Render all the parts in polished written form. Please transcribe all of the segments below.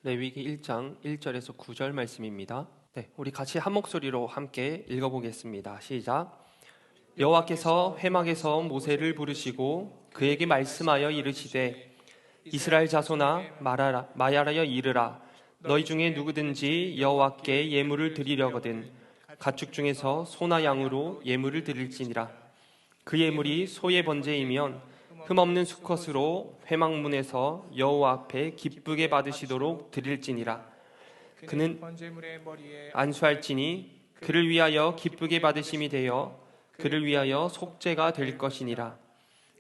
레위기 1장 1절에서 9절 말씀입니다. 우리 같이 한 목소리로 함께 읽어보겠습니다. 시작. 여호와께서 회막에서 모세를 부르시고 그에게 말씀하여 이르시되 이스라엘 자손아 말하여 이르라. 너희 중에 누구든지 여호와께 예물을 드리려거든 가축 중에서 소나 양으로 예물을 드릴지니라. 그 예물이 소의 번제이면 흠없는 수컷으로 회막문에서 여호와 앞에 기쁘게 받으시도록 드릴지니라. 그는 안수할지니 그를 위하여 기쁘게 받으심이 되어 그를 위하여 속죄가 될 것이니라.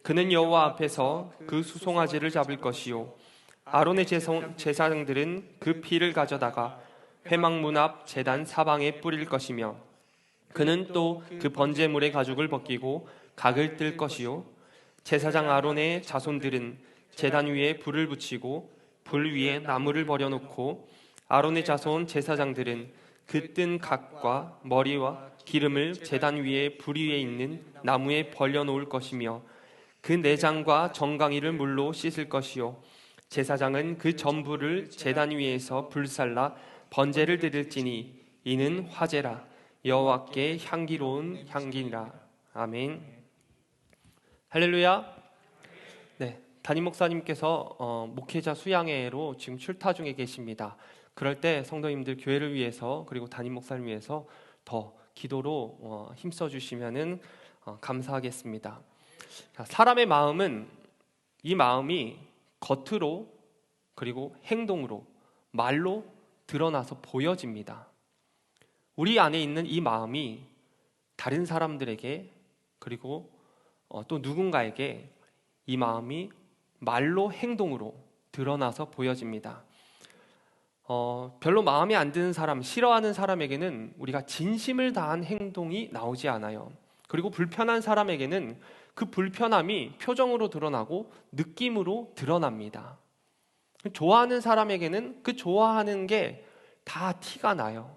그는 여호와 앞에서 그 수송아지를 잡을 것이요 아론의 제사장들은 그 피를 가져다가 회막문 앞 제단 사방에 뿌릴 것이며 그는 또 그 번제물의 가죽을 벗기고 각을 뜰 것이요 제사장 아론의 자손들은 제단 위에 불을 붙이고 불 위에 나무를 버려놓고 아론의 자손 제사장들은 그 뜬 각과 머리와 기름을 제단 위에 불 위에 있는 나무에 벌려놓을 것이며 그 내장과 정강이를 물로 씻을 것이요 제사장은 그 전부를 제단 위에서 불살라 번제를 드릴지니 이는 화제라 여호와께 향기로운 향기니라. 아멘. 할렐루야. 담임 목사님께서 목회자 수양회로 지금 출타 중에 계십니다. 그럴 때 성도님들 교회를 위해서 그리고 담임 목사를 위해서 더 기도로 힘써 주시면은 감사하겠습니다. 사람의 마음은 이 마음이 겉으로 그리고 행동으로 말로 드러나서 보여집니다. 우리 안에 있는 이 마음이 다른 사람들에게 그리고 또 누군가에게 이 마음이 말로 행동으로 드러나서 보여집니다. 별로 마음에 안 드는 사람, 싫어하는 사람에게는 우리가 진심을 다한 행동이 나오지 않아요. 그리고 불편한 사람에게는 그 불편함이 표정으로 드러나고 느낌으로 드러납니다. 좋아하는 사람에게는 그 좋아하는 게 다 티가 나요.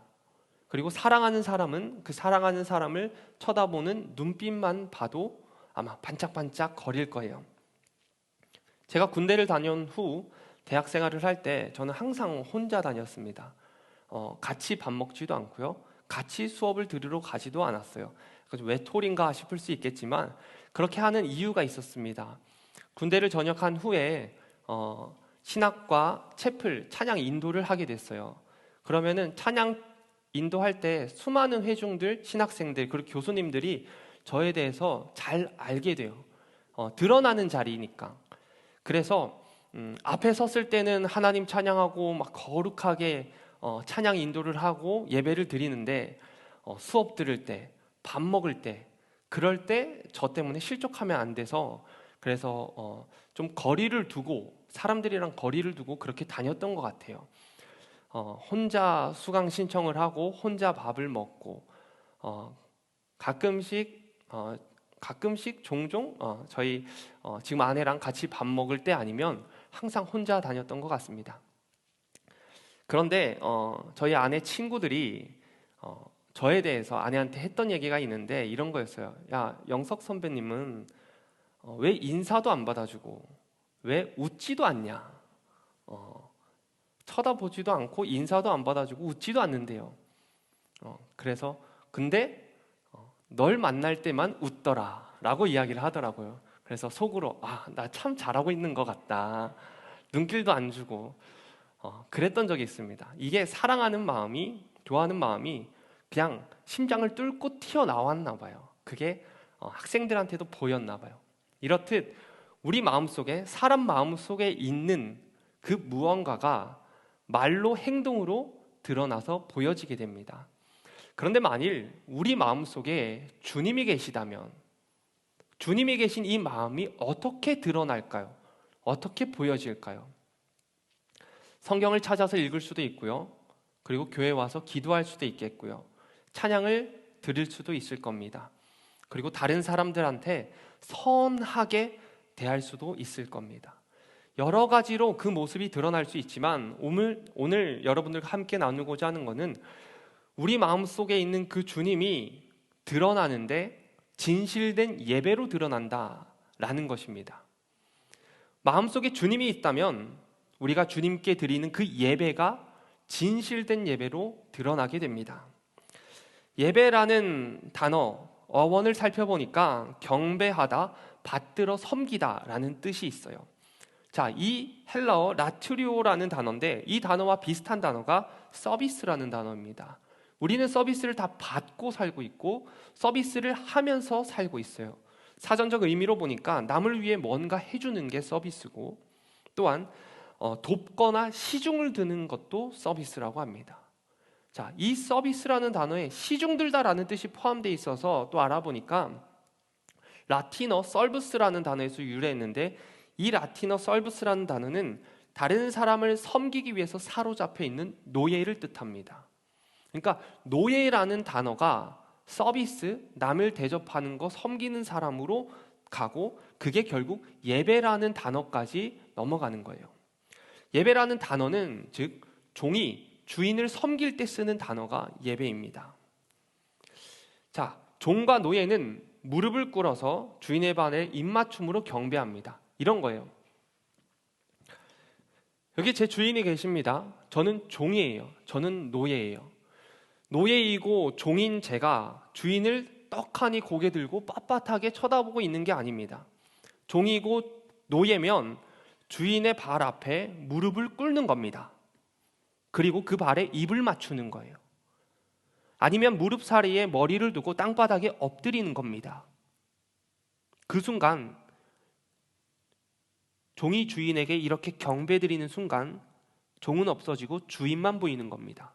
그리고 사랑하는 사람은 그 사랑하는 사람을 쳐다보는 눈빛만 봐도 아마 반짝반짝 거릴 거예요. 제가 군대를 다녀온 후 대학 생활을 할 때 저는 항상 혼자 다녔습니다. 같이 밥 먹지도 않고요. 같이 수업을 들으러 가지도 않았어요. 외톨인가 싶을 수 있겠지만 그렇게 하는 이유가 있었습니다. 군대를 전역한 후에 신학과 채플, 찬양 인도를 하게 됐어요. 그러면은 찬양 인도할 때 수많은 회중들, 신학생들, 그리고 교수님들이 저에 대해서 잘 알게 돼요. 드러나는 자리니까. 그래서 앞에 섰을 때는 하나님 찬양하고 막 거룩하게 찬양 인도를 하고 예배를 드리는데 수업 들을 때, 밥 먹을 때, 그럴 때 저 때문에 실족하면 안 돼서 그래서 좀 거리를 두고 사람들이랑 거리를 두고 그렇게 다녔던 것 같아요. 혼자 수강 신청을 하고 혼자 밥을 먹고 가끔씩 종종 저희 지금 아내랑 같이 밥 먹을 때 아니면 항상 혼자 다녔던 것 같습니다. 그런데 저희 아내 친구들이 저에 대해서 아내한테 했던 얘기가 있는데 이런 거였어요. 야, 영석 선배님은 왜 인사도 안 받아주고 왜 웃지도 않냐? 쳐다보지도 않고 인사도 안 받아주고 웃지도 않는데요. 그래서 근데 널 만날 때만 웃더라 라고 이야기를 하더라고요. 그래서 속으로 나 참 잘하고 있는 것 같다. 눈길도 안 주고 그랬던 적이 있습니다. 이게 사랑하는 마음이, 좋아하는 마음이 그냥 심장을 뚫고 튀어나왔나 봐요. 그게 학생들한테도 보였나 봐요. 이렇듯 우리 마음속에, 사람 마음속에 있는 그 무언가가 말로 행동으로 드러나서 보여지게 됩니다. 그런데 만일 우리 마음속에 주님이 계시다면 주님이 계신 이 마음이 어떻게 드러날까요? 어떻게 보여질까요? 성경을 찾아서 읽을 수도 있고요. 그리고 교회 와서 기도할 수도 있겠고요. 찬양을 드릴 수도 있을 겁니다. 그리고 다른 사람들한테 선하게 대할 수도 있을 겁니다. 여러 가지로 그 모습이 드러날 수 있지만 오늘 여러분들과 함께 나누고자 하는 것은 우리 마음속에 있는 그 주님이 드러나는데 진실된 예배로 드러난다라는 것입니다. 마음속에 주님이 있다면 우리가 주님께 드리는 그 예배가 진실된 예배로 드러나게 됩니다. 예배라는 단어 어원을 살펴보니까 경배하다, 받들어 섬기다라는 뜻이 있어요. 자, 이 헬라어 라트리오라는 단어인데 이 단어와 비슷한 단어가 서비스라는 단어입니다. 우리는 서비스를 다 받고 살고 있고 서비스를 하면서 살고 있어요. 사전적 의미로 보니까 남을 위해 뭔가 해주는 게 서비스고, 또한 돕거나 시중을 드는 것도 서비스라고 합니다. 자, 이 서비스라는 단어에 시중들다라는 뜻이 포함되어 있어서 또 알아보니까 라틴어 설브스라는 단어에서 유래했는데, 이 라틴어 설브스라는 단어는 다른 사람을 섬기기 위해서 사로잡혀 있는 노예를 뜻합니다. 그러니까 노예라는 단어가 서비스, 남을 대접하는 거, 섬기는 사람으로 가고, 그게 결국 예배라는 단어까지 넘어가는 거예요. 예배라는 단어는 즉 종이 주인을 섬길 때 쓰는 단어가 예배입니다. 자, 종과 노예는 무릎을 꿇어서 주인의 발에 입맞춤으로 경배합니다. 이런 거예요. 여기 제 주인이 계십니다. 저는 종이에요. 저는 노예예요. 노예이고 종인 제가 주인을 떡하니 고개 들고 빳빳하게 쳐다보고 있는 게 아닙니다. 종이고 노예면 주인의 발 앞에 무릎을 꿇는 겁니다. 그리고 그 발에 입을 맞추는 거예요. 아니면 무릎 사이에 머리를 두고 땅바닥에 엎드리는 겁니다. 그 순간 종이 주인에게 이렇게 경배드리는 순간 종은 없어지고 주인만 보이는 겁니다.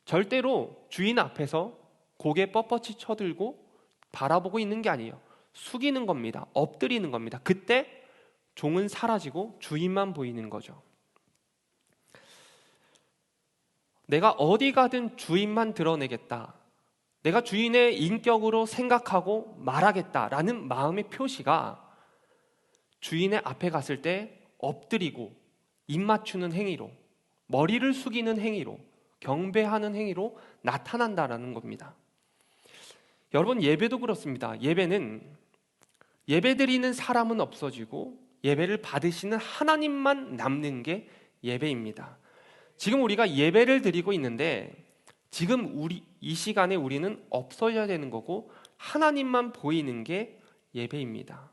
절대로 주인 앞에서 고개 뻣뻣이 쳐들고 바라보고 있는 게 아니에요. 숙이는 겁니다. 엎드리는 겁니다. 그때 종은 사라지고 주인만 보이는 거죠. 내가 어디 가든 주인만 드러내겠다, 내가 주인의 인격으로 생각하고 말하겠다라는 마음의 표시가 주인의 앞에 갔을 때 엎드리고 입 맞추는 행위로, 머리를 숙이는 행위로, 경배하는 행위로 나타난다라는 겁니다. 여러분, 예배도 그렇습니다. 예배는 예배드리는 사람은 없어지고 예배를 받으시는 하나님만 남는 게 예배입니다. 지금 우리가 예배를 드리고 있는데 지금 이 시간에 우리는 없어져야 되는 거고 하나님만 보이는 게 예배입니다.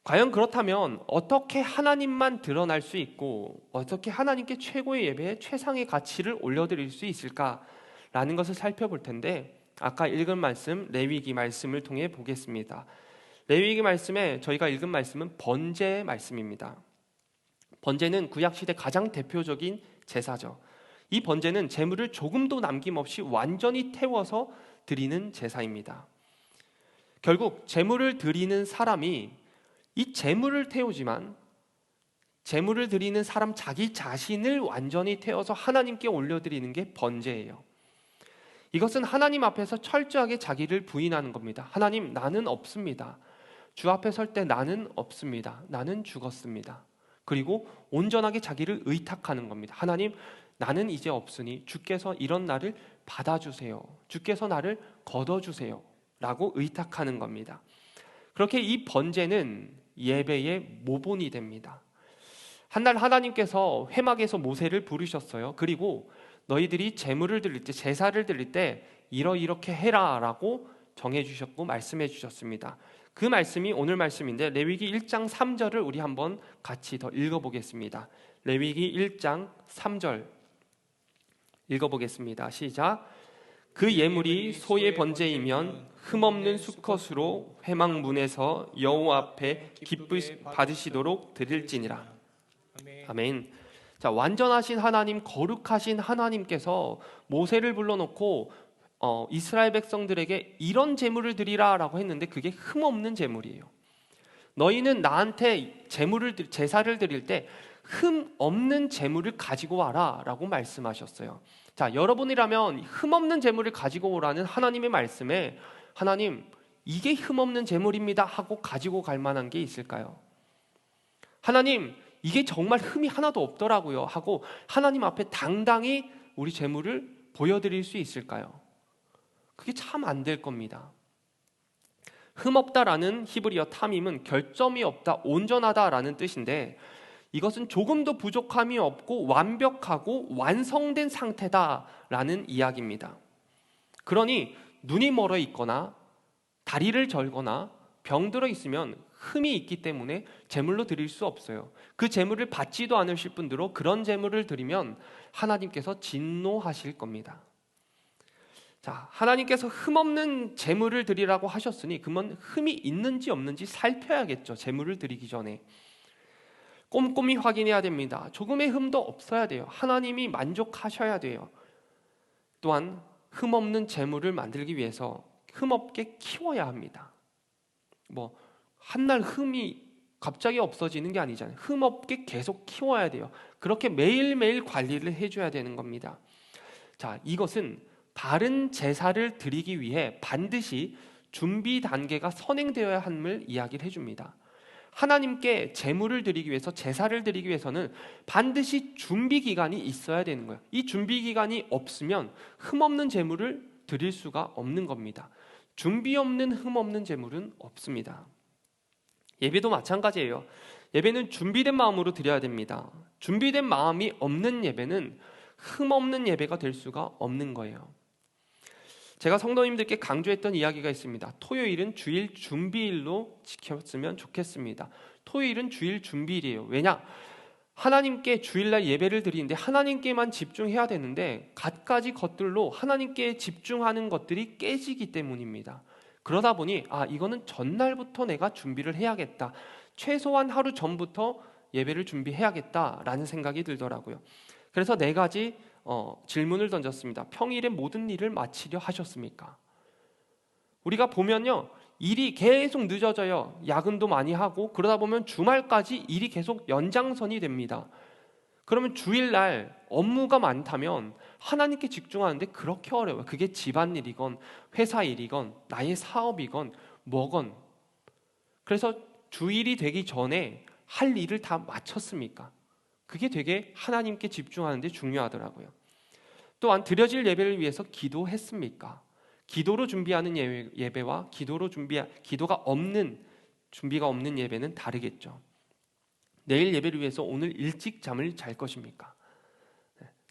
과연 그렇다면 어떻게 하나님만 드러날 수 있고 어떻게 하나님께 최고의 예배에 최상의 가치를 올려드릴 수 있을까라는 것을 살펴볼 텐데, 아까 읽은 말씀 레위기 말씀을 통해 보겠습니다. 레위기 말씀에 저희가 읽은 말씀은 번제의 말씀입니다. 번제는 구약시대 가장 대표적인 제사죠. 이 번제는 제물을 조금도 남김없이 완전히 태워서 드리는 제사입니다. 결국 제물을 드리는 사람이 이 제물을 태우지만 제물을 드리는 사람 자기 자신을 완전히 태워서 하나님께 올려드리는 게 번제예요. 이것은 하나님 앞에서 철저하게 자기를 부인하는 겁니다. 하나님, 나는 없습니다. 주 앞에 설 때 나는 없습니다. 나는 죽었습니다. 그리고 온전하게 자기를 의탁하는 겁니다. 하나님, 나는 이제 없으니 주께서 이런 나를 받아주세요. 주께서 나를 걷어주세요 라고 의탁하는 겁니다. 그렇게 이 번제는 예배의 모본이 됩니다. 한날 하나님께서 회막에서 모세를 부르셨어요. 그리고 너희들이 제물을 드릴 때, 제사를 드릴 때 이렇게 해라 라고 정해주셨고 말씀해 주셨습니다. 그 말씀이 오늘 말씀인데 레위기 1장 3절을 우리 한번 같이 더 읽어보겠습니다. 레위기 1장 3절 읽어보겠습니다. 시작. 그 예물이 소의 번제이면 흠없는 수컷으로 회막 문에서 여호와 앞에 기쁘 받으시도록 드릴지니라. 아멘. 자, 완전하신 하나님, 거룩하신 하나님께서 모세를 불러놓고 이스라엘 백성들에게 이런 제물을 드리라라고 했는데 그게 흠없는 제물이에요. 너희는 나한테 제사를 드릴 때 흠없는 제물을 가지고 와라라고 말씀하셨어요. 자, 여러분이라면 흠없는 제물을 가지고 오라는 하나님의 말씀에 하나님, 이게 흠없는 제물입니다 하고 가지고 갈 만한 게 있을까요? 하나님, 이게 정말 흠이 하나도 없더라고요 하고 하나님 앞에 당당히 우리 제물을 보여드릴 수 있을까요? 그게 참 안 될 겁니다. 흠없다라는 히브리어 타밈은 결점이 없다, 온전하다라는 뜻인데 이것은 조금도 부족함이 없고 완벽하고 완성된 상태다라는 이야기입니다. 그러니 눈이 멀어 있거나 다리를 절거나 병들어 있으면 흠이 있기 때문에 제물로 드릴 수 없어요. 그 제물을 받지도 않으실 분들로 그런 제물을 드리면 하나님께서 진노하실 겁니다. 자, 하나님께서 흠없는 제물을 드리라고 하셨으니 그러면 흠이 있는지 없는지 살펴야겠죠. 제물을 드리기 전에 꼼꼼히 확인해야 됩니다. 조금의 흠도 없어야 돼요. 하나님이 만족하셔야 돼요. 또한 흠없는 제물을 만들기 위해서 흠없게 키워야 합니다. 뭐 한날 흠이 갑자기 없어지는 게 아니잖아요. 흠없게 계속 키워야 돼요. 그렇게 매일매일 관리를 해줘야 되는 겁니다. 자, 이것은 바른 제사를 드리기 위해 반드시 준비 단계가 선행되어야 함을 이야기를 해줍니다. 하나님께 제물을 드리기 위해서, 제사를 드리기 위해서는 반드시 준비 기간이 있어야 되는 거예요. 이 준비 기간이 없으면 흠없는 제물을 드릴 수가 없는 겁니다. 준비 없는 흠없는 제물은 없습니다. 예배도 마찬가지예요. 예배는 준비된 마음으로 드려야 됩니다. 준비된 마음이 없는 예배는 흠없는 예배가 될 수가 없는 거예요. 제가 성도님들께 강조했던 이야기가 있습니다. 토요일은 주일 준비일로 지켰으면 좋겠습니다. 토요일은 주일 준비일이에요. 왜냐? 하나님께 주일날 예배를 드리는데 하나님께만 집중해야 되는데 갖가지 것들로 하나님께 집중하는 것들이 깨지기 때문입니다. 그러다 보니 이거는 전날부터 내가 준비를 해야겠다. 최소한 하루 전부터 예배를 준비해야겠다라는 생각이 들더라고요. 그래서 4가지 질문을 던졌습니다. 평일에 모든 일을 마치려 하셨습니까? 우리가 보면요, 일이 계속 늦어져요. 야근도 많이 하고 그러다 보면 주말까지 일이 계속 연장선이 됩니다. 그러면 주일날 업무가 많다면 하나님께 집중하는데 그렇게 어려워요. 그게 집안일이건 회사 일이건 나의 사업이건 뭐건. 그래서 주일이 되기 전에 할 일을 다 마쳤습니까? 그게 되게 하나님께 집중하는 데 중요하더라고요. 또한 드려질 예배를 위해서 기도했습니까? 기도로 준비하는 예배와 기도가 없는, 준비가 없는 예배는 다르겠죠. 내일 예배를 위해서 오늘 일찍 잠을 잘 것입니까?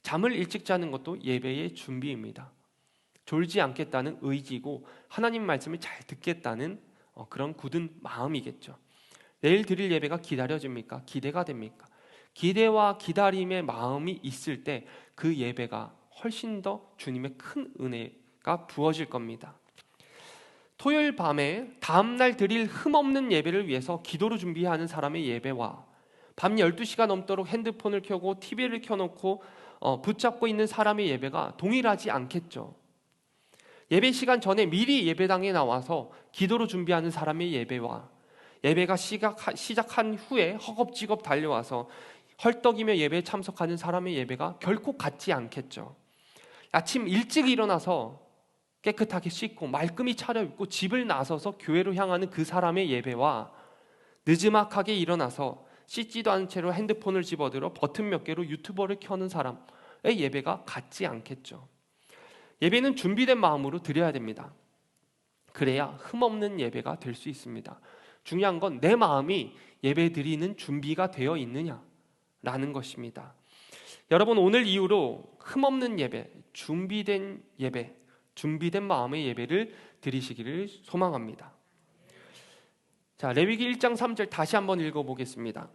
잠을 일찍 자는 것도 예배의 준비입니다. 졸지 않겠다는 의지고 하나님 말씀을 잘 듣겠다는 그런 굳은 마음이겠죠. 내일 드릴 예배가 기다려집니까? 기대가 됩니까? 기대와 기다림의 마음이 있을 때 그 예배가 훨씬 더 주님의 큰 은혜가 부어질 겁니다. 토요일 밤에 다음날 드릴 흠없는 예배를 위해서 기도로 준비하는 사람의 예배와 밤 12시가 넘도록 핸드폰을 켜고 TV를 켜놓고 붙잡고 있는 사람의 예배가 동일하지 않겠죠. 예배 시간 전에 미리 예배당에 나와서 기도로 준비하는 사람의 예배와 예배가 시작한 후에 허겁지겁 달려와서 헐떡이며 예배에 참석하는 사람의 예배가 결코 같지 않겠죠. 아침 일찍 일어나서 깨끗하게 씻고 말끔히 차려입고 집을 나서서 교회로 향하는 그 사람의 예배와 느지막하게 일어나서 씻지도 않은 채로 핸드폰을 집어들어 버튼 몇 개로 유튜버를 켜는 사람의 예배가 같지 않겠죠. 예배는 준비된 마음으로 드려야 됩니다. 그래야 흠없는 예배가 될 수 있습니다. 중요한 건 내 마음이 예배 드리는 준비가 되어 있느냐라는 것입니다. 여러분, 오늘 이후로 흠없는 예배, 준비된 예배, 준비된 마음의 예배를 드리시기를 소망합니다. 자, 레위기 1장 3절 다시 한번 읽어보겠습니다.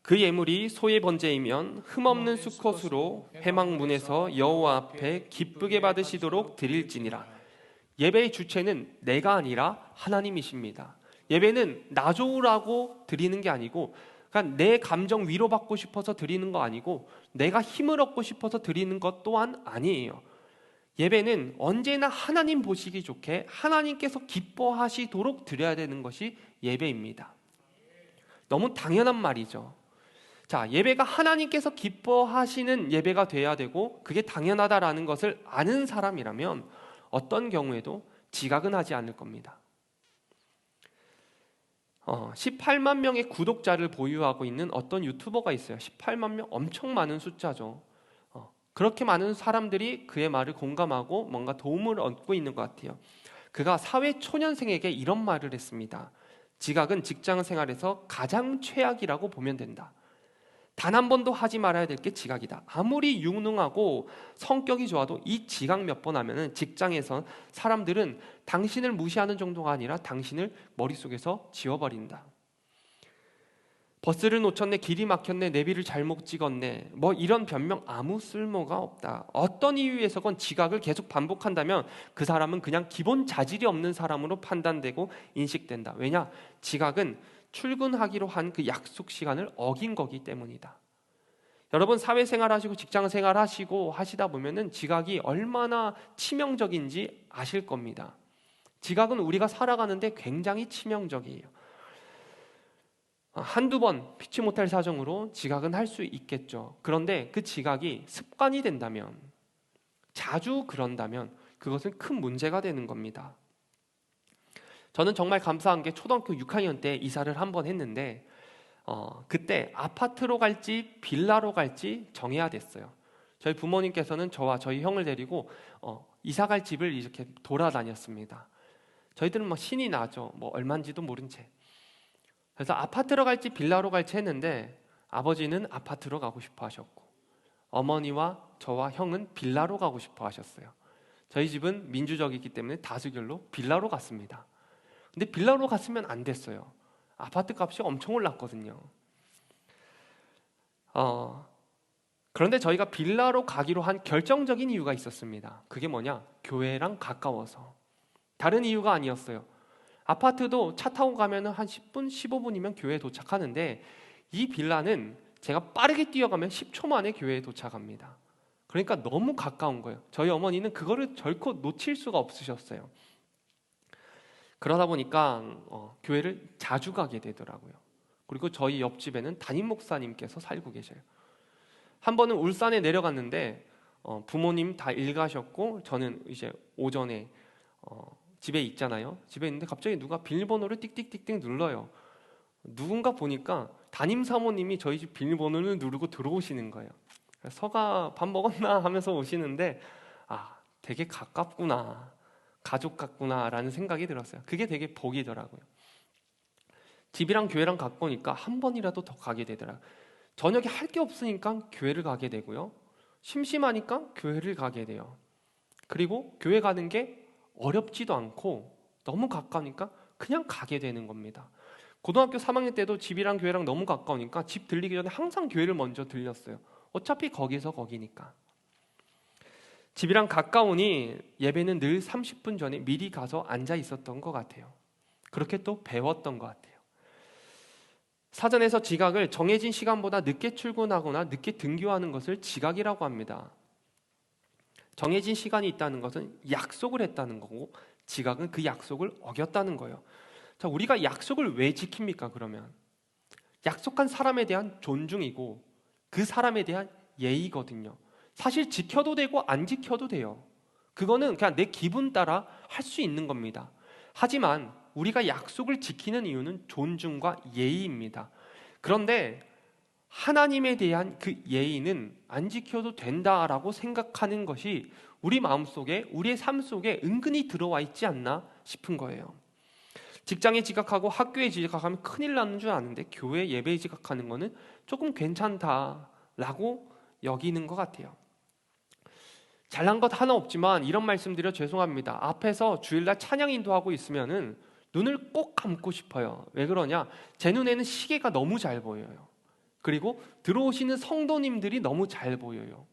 그 예물이 소의 번제이면 흠없는 수컷으로 회막문에서 여호와 앞에 기쁘게 받으시도록 드릴지니라. 예배의 주체는 내가 아니라 하나님이십니다. 예배는 나 좋으라고 드리는 게 아니고, 그러니까 내 감정 위로받고 싶어서 드리는 거 아니고, 내가 힘을 얻고 싶어서 드리는 것 또한 아니에요. 예배는 언제나 하나님 보시기 좋게 하나님께서 기뻐하시도록 드려야 되는 것이 예배입니다. 너무 당연한 말이죠. 자, 예배가 하나님께서 기뻐하시는 예배가 돼야 되고 그게 당연하다라는 것을 아는 사람이라면 어떤 경우에도 지각은 하지 않을 겁니다. 18만 명의 구독자를 보유하고 있는 어떤 유튜버가 있어요. 18만 명, 엄청 많은 숫자죠. 그렇게 많은 사람들이 그의 말을 공감하고 뭔가 도움을 얻고 있는 것 같아요. 그가 사회 초년생에게 이런 말을 했습니다. 지각은 직장 생활에서 가장 최악이라고 보면 된다. 단 한 번도 하지 말아야 될 게 지각이다. 아무리 유능하고 성격이 좋아도 이 지각 몇 번 하면은 직장에서 사람들은 당신을 무시하는 정도가 아니라 당신을 머릿속에서 지워버린다. 버스를 놓쳤네, 길이 막혔네, 내비를 잘못 찍었네, 뭐 이런 변명 아무 쓸모가 없다. 어떤 이유에서건 지각을 계속 반복한다면 그 사람은 그냥 기본 자질이 없는 사람으로 판단되고 인식된다. 왜냐? 지각은 출근하기로 한 그 약속 시간을 어긴 거기 때문이다. 여러분, 사회생활 하시고 직장생활 하시고 하시다 보면은 지각이 얼마나 치명적인지 아실 겁니다. 지각은 우리가 살아가는데 굉장히 치명적이에요. 한두 번 피치 못할 사정으로 지각은 할 수 있겠죠. 그런데 그 지각이 습관이 된다면, 자주 그런다면 그것은 큰 문제가 되는 겁니다. 저는 정말 감사한 게 초등학교 6학년 때 이사를 한번 했는데 그때 아파트로 갈지 빌라로 갈지 정해야 됐어요. 저희 부모님께서는 저와 저희 형을 데리고 이사 갈 집을 이렇게 돌아다녔습니다. 저희들은 막 신이 나죠. 뭐 얼마인지도 모른 채. 그래서 아파트로 갈지 빌라로 갈지 했는데 아버지는 아파트로 가고 싶어 하셨고 어머니와 저와 형은 빌라로 가고 싶어 하셨어요. 저희 집은 민주적이기 때문에 다수결로 빌라로 갔습니다. 근데 빌라로 갔으면 안 됐어요. 아파트 값이 엄청 올랐거든요. 그런데 저희가 빌라로 가기로 한 결정적인 이유가 있었습니다. 그게 뭐냐? 교회랑 가까워서. 다른 이유가 아니었어요. 아파트도 차 타고 가면 한 10분, 15분이면 교회에 도착하는데 이 빌라는 제가 빠르게 뛰어가면 10초 만에 교회에 도착합니다. 그러니까 너무 가까운 거예요. 저희 어머니는 그거를 결코 놓칠 수가 없으셨어요. 그러다 보니까 교회를 자주 가게 되더라고요. 그리고 저희 옆집에는 담임 목사님께서 살고 계셔요. 한 번은 울산에 내려갔는데 부모님 다 일 가셨고 저는 이제 오전에 집에 있잖아요. 집에 있는데 갑자기 누가 비밀번호를 띡띡띡띡 눌러요. 누군가 보니까 담임 사모님이 저희 집 비밀번호를 누르고 들어오시는 거예요. 서가 밥 먹었나 하면서 오시는데 되게 가깝구나, 가족 같구나 라는 생각이 들었어요. 그게 되게 복이더라고요. 집이랑 교회랑 가까우니까 한 번이라도 더 가게 되더라고요. 저녁에 할 게 없으니까 교회를 가게 되고요, 심심하니까 교회를 가게 돼요. 그리고 교회 가는 게 어렵지도 않고 너무 가까우니까 그냥 가게 되는 겁니다. 고등학교 3학년 때도 집이랑 교회랑 너무 가까우니까 집 들리기 전에 항상 교회를 먼저 들렸어요. 어차피 거기서 거기니까. 집이랑 가까우니 예배는 늘 30분 전에 미리 가서 앉아 있었던 것 같아요. 그렇게 또 배웠던 것 같아요. 사전에서 지각을 정해진 시간보다 늦게 출근하거나 늦게 등교하는 것을 지각이라고 합니다. 정해진 시간이 있다는 것은 약속을 했다는 거고 지각은 그 약속을 어겼다는 거예요. 자, 우리가 약속을 왜 지킵니까? 그러면 약속한 사람에 대한 존중이고 그 사람에 대한 예의거든요. 사실 지켜도 되고 안 지켜도 돼요. 그거는 그냥 내 기분 따라 할 수 있는 겁니다. 하지만 우리가 약속을 지키는 이유는 존중과 예의입니다. 그런데 하나님에 대한 그 예의는 안 지켜도 된다라고 생각하는 것이 우리 마음속에, 우리의 삶 속에 은근히 들어와 있지 않나 싶은 거예요. 직장에 지각하고 학교에 지각하면 큰일 나는 줄 아는데 교회 예배에 지각하는 거는 조금 괜찮다라고 여기는 것 같아요. 잘난 것 하나 없지만 이런 말씀드려 죄송합니다. 앞에서 주일날 찬양 인도하고 있으면은 눈을 꼭 감고 싶어요. 왜 그러냐? 제 눈에는 시계가 너무 잘 보여요. 그리고 들어오시는 성도님들이 너무 잘 보여요.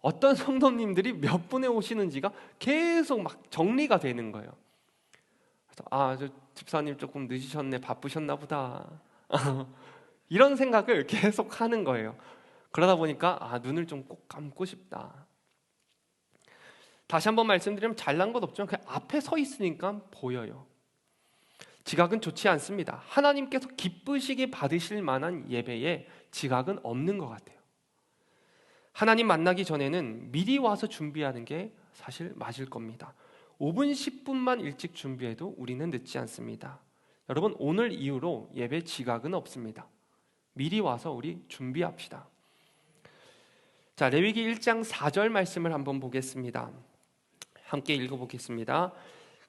어떤 성도님들이 몇 분에 오시는지가 계속 막 정리가 되는 거예요. 그래서 저 집사님 조금 늦으셨네, 바쁘셨나 보다. 이런 생각을 계속 하는 거예요. 그러다 보니까 눈을 좀 꼭 감고 싶다. 다시 한번 말씀드리면 잘난 것 없지만 그 앞에 서 있으니까 보여요. 지각은 좋지 않습니다. 하나님께서 기쁘시게 받으실 만한 예배에 지각은 없는 것 같아요. 하나님 만나기 전에는 미리 와서 준비하는 게 사실 맞을 겁니다. 5분, 10분만 일찍 준비해도 우리는 늦지 않습니다. 여러분, 오늘 이후로 예배 지각은 없습니다. 미리 와서 우리 준비합시다. 자, 레위기 1장 4절 말씀을 한번 보겠습니다. 함께 읽어보겠습니다.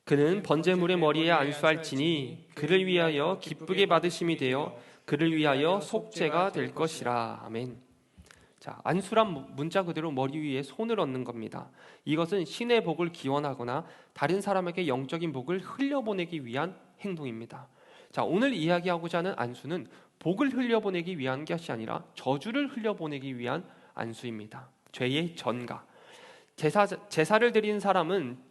그는 번제물의 머리에 안수할지니 그를 위하여 기쁘게 받으심이 되어 그를 위하여 속죄가 될 것이라. 아멘. 자, 안수란 문자 그대로 머리 위에 손을 얹는 겁니다. 이것은 신의 복을 기원하거나 다른 사람에게 영적인 복을 흘려보내기 위한 행동입니다. 자, 오늘 이야기하고자 하는 안수는 복을 흘려보내기 위한 것이 아니라 저주를 흘려보내기 위한 안수입니다. 죄의 전가. 제사를 드리는 사람은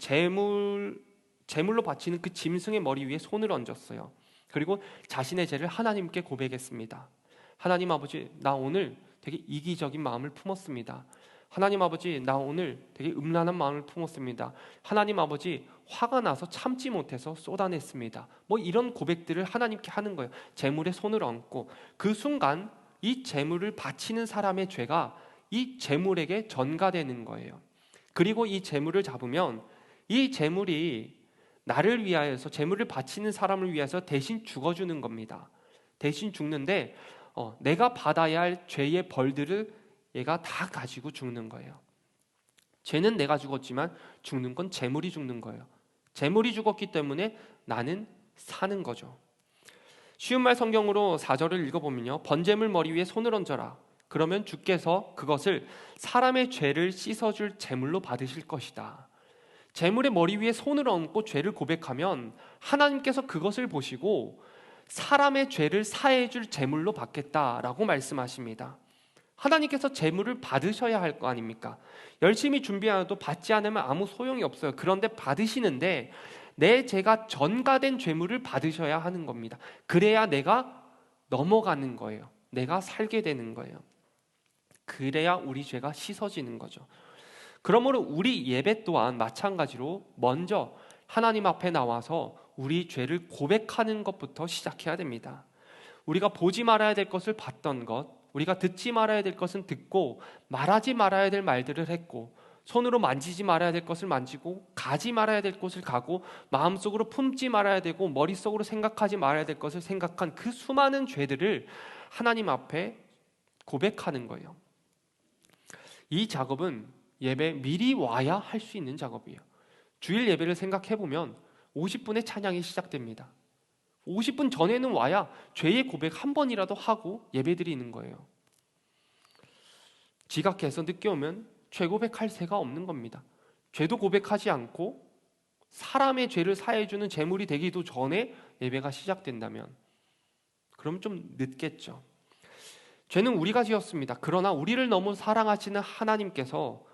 제물로 바치는 그 짐승의 머리 위에 손을 얹었어요. 그리고 자신의 죄를 하나님께 고백했습니다. 하나님 아버지, 나 오늘 되게 이기적인 마음을 품었습니다. 하나님 아버지, 나 오늘 되게 음란한 마음을 품었습니다. 하나님 아버지, 화가 나서 참지 못해서 쏟아냈습니다. 뭐 이런 고백들을 하나님께 하는 거예요. 제물에 손을 얹고 그 순간 이 제물을 바치는 사람의 죄가 이 제물에게 전가되는 거예요. 그리고 이 제물을 잡으면 이 제물이 나를 위하여서, 제물을 바치는 사람을 위해서 대신 죽어주는 겁니다. 대신 죽는데 내가 받아야 할 죄의 벌들을 얘가 다 가지고 죽는 거예요. 죄는 내가 죽었지만 죽는 건 제물이 죽는 거예요. 제물이 죽었기 때문에 나는 사는 거죠. 쉬운 말 성경으로 4절을 읽어보면요, 번제물 머리 위에 손을 얹어라. 그러면 주께서 그것을 사람의 죄를 씻어줄 제물로 받으실 것이다. 제물의 머리 위에 손을 얹고 죄를 고백하면 하나님께서 그것을 보시고 사람의 죄를 사해줄 제물로 받겠다라고 말씀하십니다. 하나님께서 제물을 받으셔야 할 거 아닙니까? 열심히 준비해도 받지 않으면 아무 소용이 없어요. 그런데 받으시는데 내 죄가 전가된 제물을 받으셔야 하는 겁니다. 그래야 내가 넘어가는 거예요. 내가 살게 되는 거예요. 그래야 우리 죄가 씻어지는 거죠. 그러므로 우리 예배 또한 마찬가지로 먼저 하나님 앞에 나와서 우리 죄를 고백하는 것부터 시작해야 됩니다. 우리가 보지 말아야 될 것을 봤던 것, 우리가 듣지 말아야 될 것은 듣고 말하지 말아야 될 말들을 했고, 손으로 만지지 말아야 될 것을 만지고 가지 말아야 될 곳을 가고 마음속으로 품지 말아야 되고 머릿속으로 생각하지 말아야 될 것을 생각한 그 수많은 죄들을 하나님 앞에 고백하는 거예요. 이 작업은 예배 미리 와야 할 수 있는 작업이에요. 주일 예배를 생각해보면 50분의 찬양이 시작됩니다. 50분 전에는 와야 죄의 고백 한 번이라도 하고 예배드리는 거예요. 지각해서 늦게 오면 죄 고백할 새가 없는 겁니다. 죄도 고백하지 않고 사람의 죄를 사해주는 제물이 되기도 전에 예배가 시작된다면 그럼 좀 늦겠죠. 죄는 우리가 지었습니다. 그러나 우리를 너무 사랑하시는 하나님께서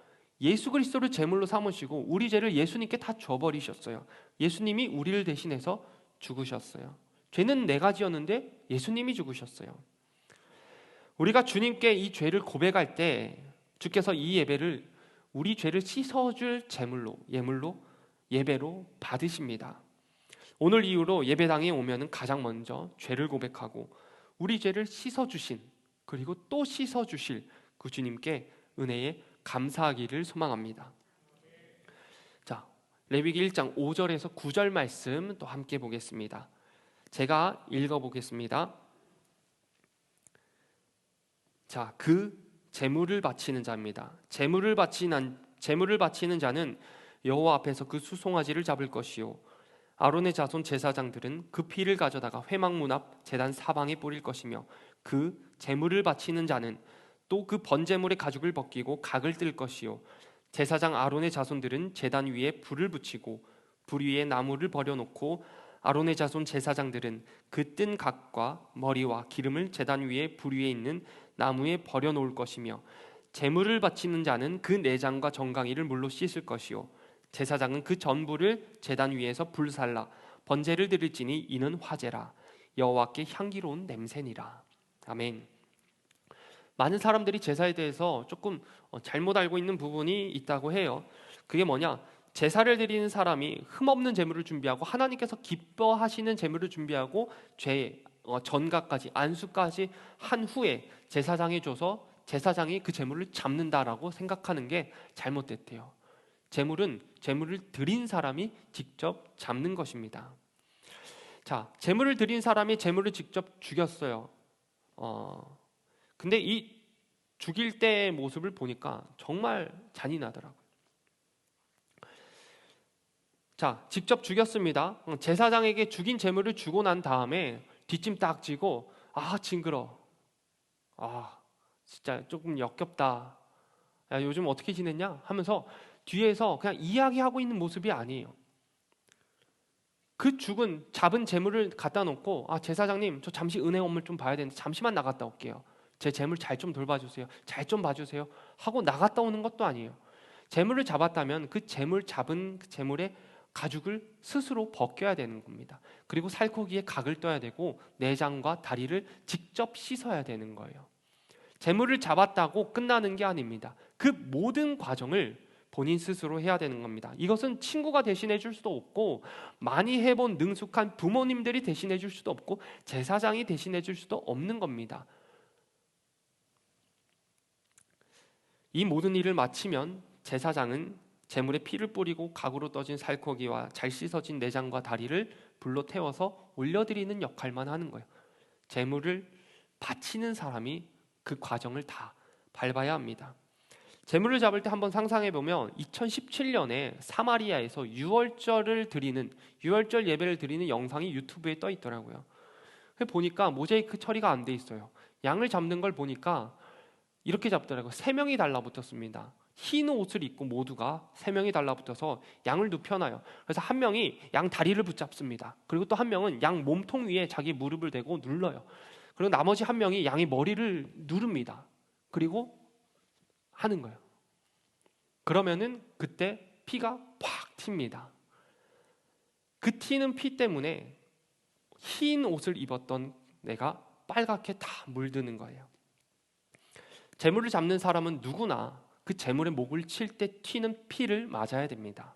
예수 그리스도를 제물로 삼으시고 우리 죄를 예수님께 다 줘버리셨어요. 예수님이 우리를 대신해서 죽으셨어요. 죄는 내가 지었는데 예수님이 죽으셨어요. 우리가 주님께 이 죄를 고백할 때 주께서 이 예배를 우리 죄를 씻어줄 제물로, 예배로 받으십니다. 오늘 이후로 예배당에 오면 가장 먼저 죄를 고백하고 우리 죄를 씻어주신, 그리고 또 씻어주실 그 주님께 은혜에 감사하기를 소망합니다. 자, 레위기 1장 5절에서 9절 말씀 또 함께 보겠습니다. 제가 읽어보겠습니다. 자, 그 제물을 바치는 자입니다. 제물을 바치는 자는 여호와 앞에서 그 수송아지를 잡을 것이요, 아론의 자손 제사장들은 그 피를 가져다가 회막문 앞 제단 사방에 뿌릴 것이며, 그 제물을 바치는 자는 또 그 번제물의 가죽을 벗기고 각을 뜰 것이요, 제사장 아론의 자손들은 제단 위에 불을 붙이고 불 위에 나무를 버려놓고 아론의 자손 제사장들은 그 뜬 각과 머리와 기름을 제단 위에 불 위에 있는 나무에 버려놓을 것이며, 제물을 바치는 자는 그 내장과 정강이를 물로 씻을 것이요, 제사장은 그 전부를 제단 위에서 불살라 번제를 드릴지니 이는 화제라, 여호와께 향기로운 냄새니라. 아멘. 많은 사람들이 제사에 대해서 조금 잘못 알고 있는 부분이 있다고 해요. 그게 뭐냐? 제사를 드리는 사람이 흠없는 제물을 준비하고 하나님께서 기뻐하시는 제물을 준비하고 죄 전가까지, 안수까지 한 후에 제사장에 줘서 제사장이 그 제물을 잡는다라고 생각하는 게 잘못됐대요. 제물을 드린 사람이 직접 잡는 것입니다. 자, 제물을 드린 사람이 제물을 직접 죽였어요. 근데 이 죽일 때의 모습을 보니까 정말 잔인하더라고요. 자, 직접 죽였습니다. 제사장에게 죽인 제물을 주고 난 다음에 뒷짐 딱 지고 징그러. 진짜 조금 역겹다. 야, 요즘 어떻게 지냈냐? 하면서 뒤에서 그냥 이야기하고 있는 모습이 아니에요. 그 잡은 재물을 갖다 놓고 제사장님, 저 잠시 은혜 업무 좀 봐야 되는데 잠시만 나갔다 올게요. 제 재물 잘 좀 돌봐주세요. 잘 좀 봐주세요. 하고 나갔다 오는 것도 아니에요. 재물을 잡았다면 그 잡은 그 재물의 가죽을 스스로 벗겨야 되는 겁니다. 그리고 살코기에 각을 떠야 되고 내장과 다리를 직접 씻어야 되는 거예요. 재물을 잡았다고 끝나는 게 아닙니다. 그 모든 과정을 본인 스스로 해야 되는 겁니다. 이것은 친구가 대신해 줄 수도 없고, 많이 해본 능숙한 부모님들이 대신해 줄 수도 없고, 제사장이 대신해 줄 수도 없는 겁니다. 이 모든 일을 마치면 제사장은 제물에 피를 뿌리고 각으로 떠진 살코기와 잘 씻어진 내장과 다리를 불로 태워서 올려드리는 역할만 하는 거예요. 제물을 바치는 사람이 그 과정을 다 밟아야 합니다. 제물을 잡을 때 한번 상상해 보면 2017년에 사마리아에서 유월절 예배를 드리는 영상이 유튜브에 떠 있더라고요. 보니까 모자이크 처리가 안 돼 있어요. 양을 잡는 걸 보니까 이렇게 잡더라고요. 3명이 달라붙었습니다. 흰 옷을 입고 모두가 3명이 달라붙어서 양을 눕혀놔요. 그래서 한 명이 양 다리를 붙잡습니다. 그리고 또 한 명은 양 몸통 위에 자기 무릎을 대고 눌러요. 그리고 나머지 한 명이 양의 머리를 누릅니다. 그리고 하는 거예요. 그러면은 그때 피가 팍 튑니다. 그 튀는 피 때문에 흰 옷을 입었던 내가 빨갛게 다 물드는 거예요. 재물을 잡는 사람은 누구나 그 재물의 목을 칠 때 튀는 피를 맞아야 됩니다.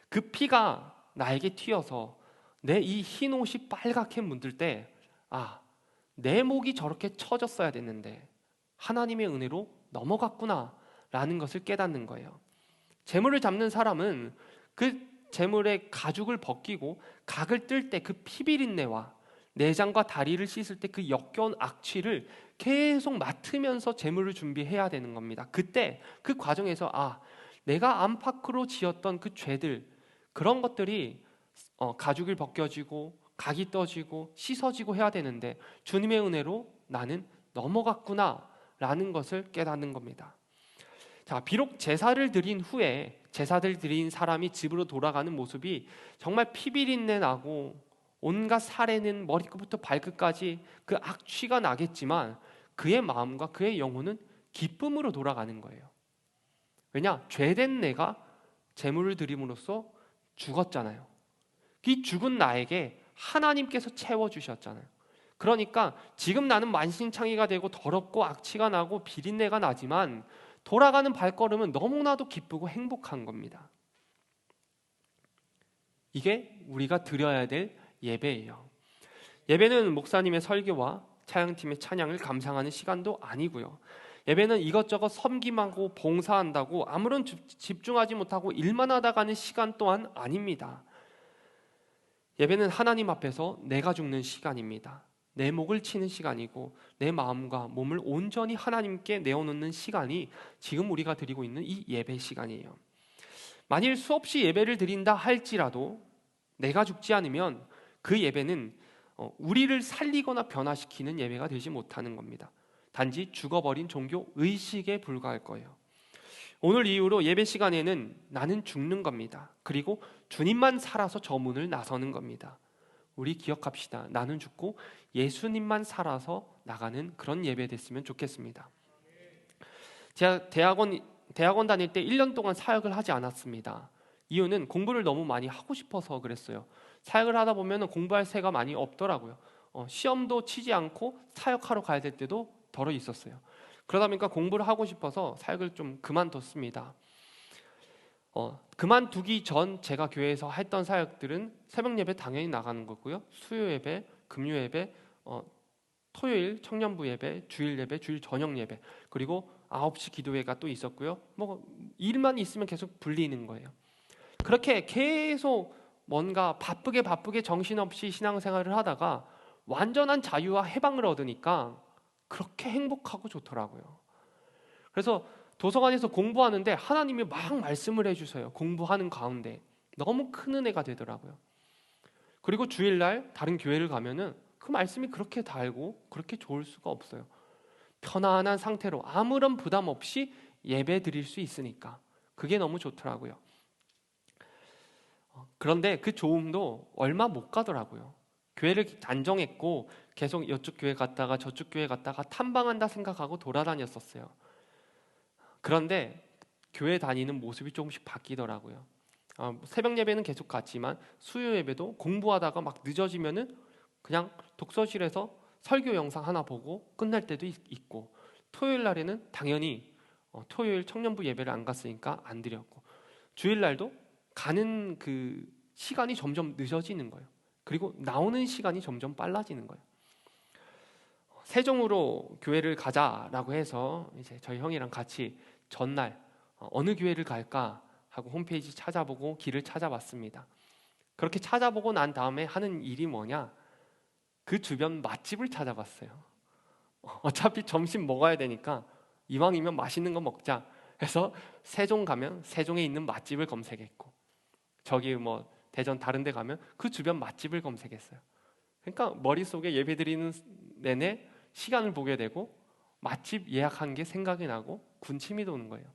그 피가 나에게 튀어서 내 이 흰 옷이 빨갛게 물들 때 내 목이 저렇게 쳐졌어야 됐는데 하나님의 은혜로 넘어갔구나 라는 것을 깨닫는 거예요. 재물을 잡는 사람은 그 재물의 가죽을 벗기고 각을 뜰 때 그 피비린내와 내장과 다리를 씻을 때 그 역겨운 악취를 계속 맡으면서 재물을 준비해야 되는 겁니다. 그때 그 과정에서 내가 안팎으로 지었던 그 죄들, 그런 것들이 가죽을 벗겨지고 각이 떠지고 씻어지고 해야 되는데 주님의 은혜로 나는 넘어갔구나 라는 것을 깨닫는 겁니다. 자, 비록 제사를 드린 후에 제사를 드린 사람이 집으로 돌아가는 모습이 정말 피비린내 나고 온갖 살에는 머리끝부터 발끝까지 그 악취가 나겠지만 그의 마음과 그의 영혼은 기쁨으로 돌아가는 거예요. 왜냐? 죄된 내가 제물을 드림으로써 죽었잖아요. 이 죽은 나에게 하나님께서 채워주셨잖아요. 그러니까 지금 나는 만신창이가 되고 더럽고 악취가 나고 비린내가 나지만 돌아가는 발걸음은 너무나도 기쁘고 행복한 겁니다. 이게 우리가 드려야 될 예배예요. 예배는 목사님의 설교와 찬양팀의 찬양을 감상하는 시간도 아니고요. 예배는 이것저것 섬김하고 봉사한다고 아무런 집중하지 못하고 일만 하다 가는 시간 또한 아닙니다. 예배는 하나님 앞에서 내가 죽는 시간입니다. 내 목을 치는 시간이고 내 마음과 몸을 온전히 하나님께 내어놓는 시간이 지금 우리가 드리고 있는 이 예배 시간이에요. 만일 수없이 예배를 드린다 할지라도 내가 죽지 않으면 그 예배는 우리를 살리거나 변화시키는 예배가 되지 못하는 겁니다. 단지 죽어버린 종교 의식에 불과할 거예요. 오늘 이후로 예배 시간에는 나는 죽는 겁니다. 그리고 주님만 살아서 저 문을 나서는 겁니다. 우리 기억합시다. 나는 죽고 예수님만 살아서 나가는 그런 예배 됐으면 좋겠습니다. 제가 대학원 다닐 때 1년 동안 사역을 하지 않았습니다. 이유는 공부를 너무 많이 하고 싶어서 그랬어요. 사역을 하다 보면 공부할 새가 많이 없더라고요. 시험도 치지 않고 사역하러 가야 될 때도 덜어 있었어요. 그러다 보니까 공부를 하고 싶어서 사역을 좀 그만뒀습니다. 그만두기 전 제가 교회에서 했던 사역들은 새벽 예배 당연히 나가는 거고요. 수요 예배, 금요 예배, 토요일 청년부 예배, 주일 예배, 주일 저녁 예배, 그리고 9시 기도회가 또 있었고요. 일만 있으면 계속 불리는 거예요. 그렇게 계속 뭔가 바쁘게 정신없이 신앙생활을 하다가 완전한 자유와 해방을 얻으니까 그렇게 행복하고 좋더라고요. 그래서 도서관에서 공부하는데 하나님이 막 말씀을 해주세요. 공부하는 가운데 너무 큰 은혜가 되더라고요. 그리고 주일날 다른 교회를 가면은 그 말씀이 그렇게 달고 그렇게 좋을 수가 없어요. 편안한 상태로 아무런 부담 없이 예배 드릴 수 있으니까 그게 너무 좋더라고요. 그런데 그 좋음도 얼마 못 가더라고요. 교회를 안정했고 계속 이쪽 교회 갔다가 저쪽 교회 갔다가 탐방한다 생각하고 돌아다녔었어요. 그런데 교회 다니는 모습이 조금씩 바뀌더라고요. 새벽 예배는 계속 갔지만 수요 예배도 공부하다가 막 늦어지면은 그냥 독서실에서 설교 영상 하나 보고 끝날 때도 있고, 토요일 날에는 당연히 토요일 청년부 예배를 안 갔으니까 안 드렸고, 주일 날도 가는 그 시간이 점점 늦어지는 거예요. 그리고 나오는 시간이 점점 빨라지는 거예요. 세종으로 교회를 가자라고 해서 이제 저희 형이랑 같이 전날 어느 교회를 갈까 하고 홈페이지 찾아보고 길을 찾아봤습니다. 그렇게 찾아보고 난 다음에 하는 일이 뭐냐, 그 주변 맛집을 찾아봤어요. 어차피 점심 먹어야 되니까 이왕이면 맛있는 거 먹자 해서 세종 가면 세종에 있는 맛집을 검색했고, 저기 뭐 대전 다른 데 가면 그 주변 맛집을 검색했어요. 그러니까 머릿속에 예배 드리는 내내 시간을 보게 되고 맛집 예약한 게 생각이 나고 군침이 도는 거예요.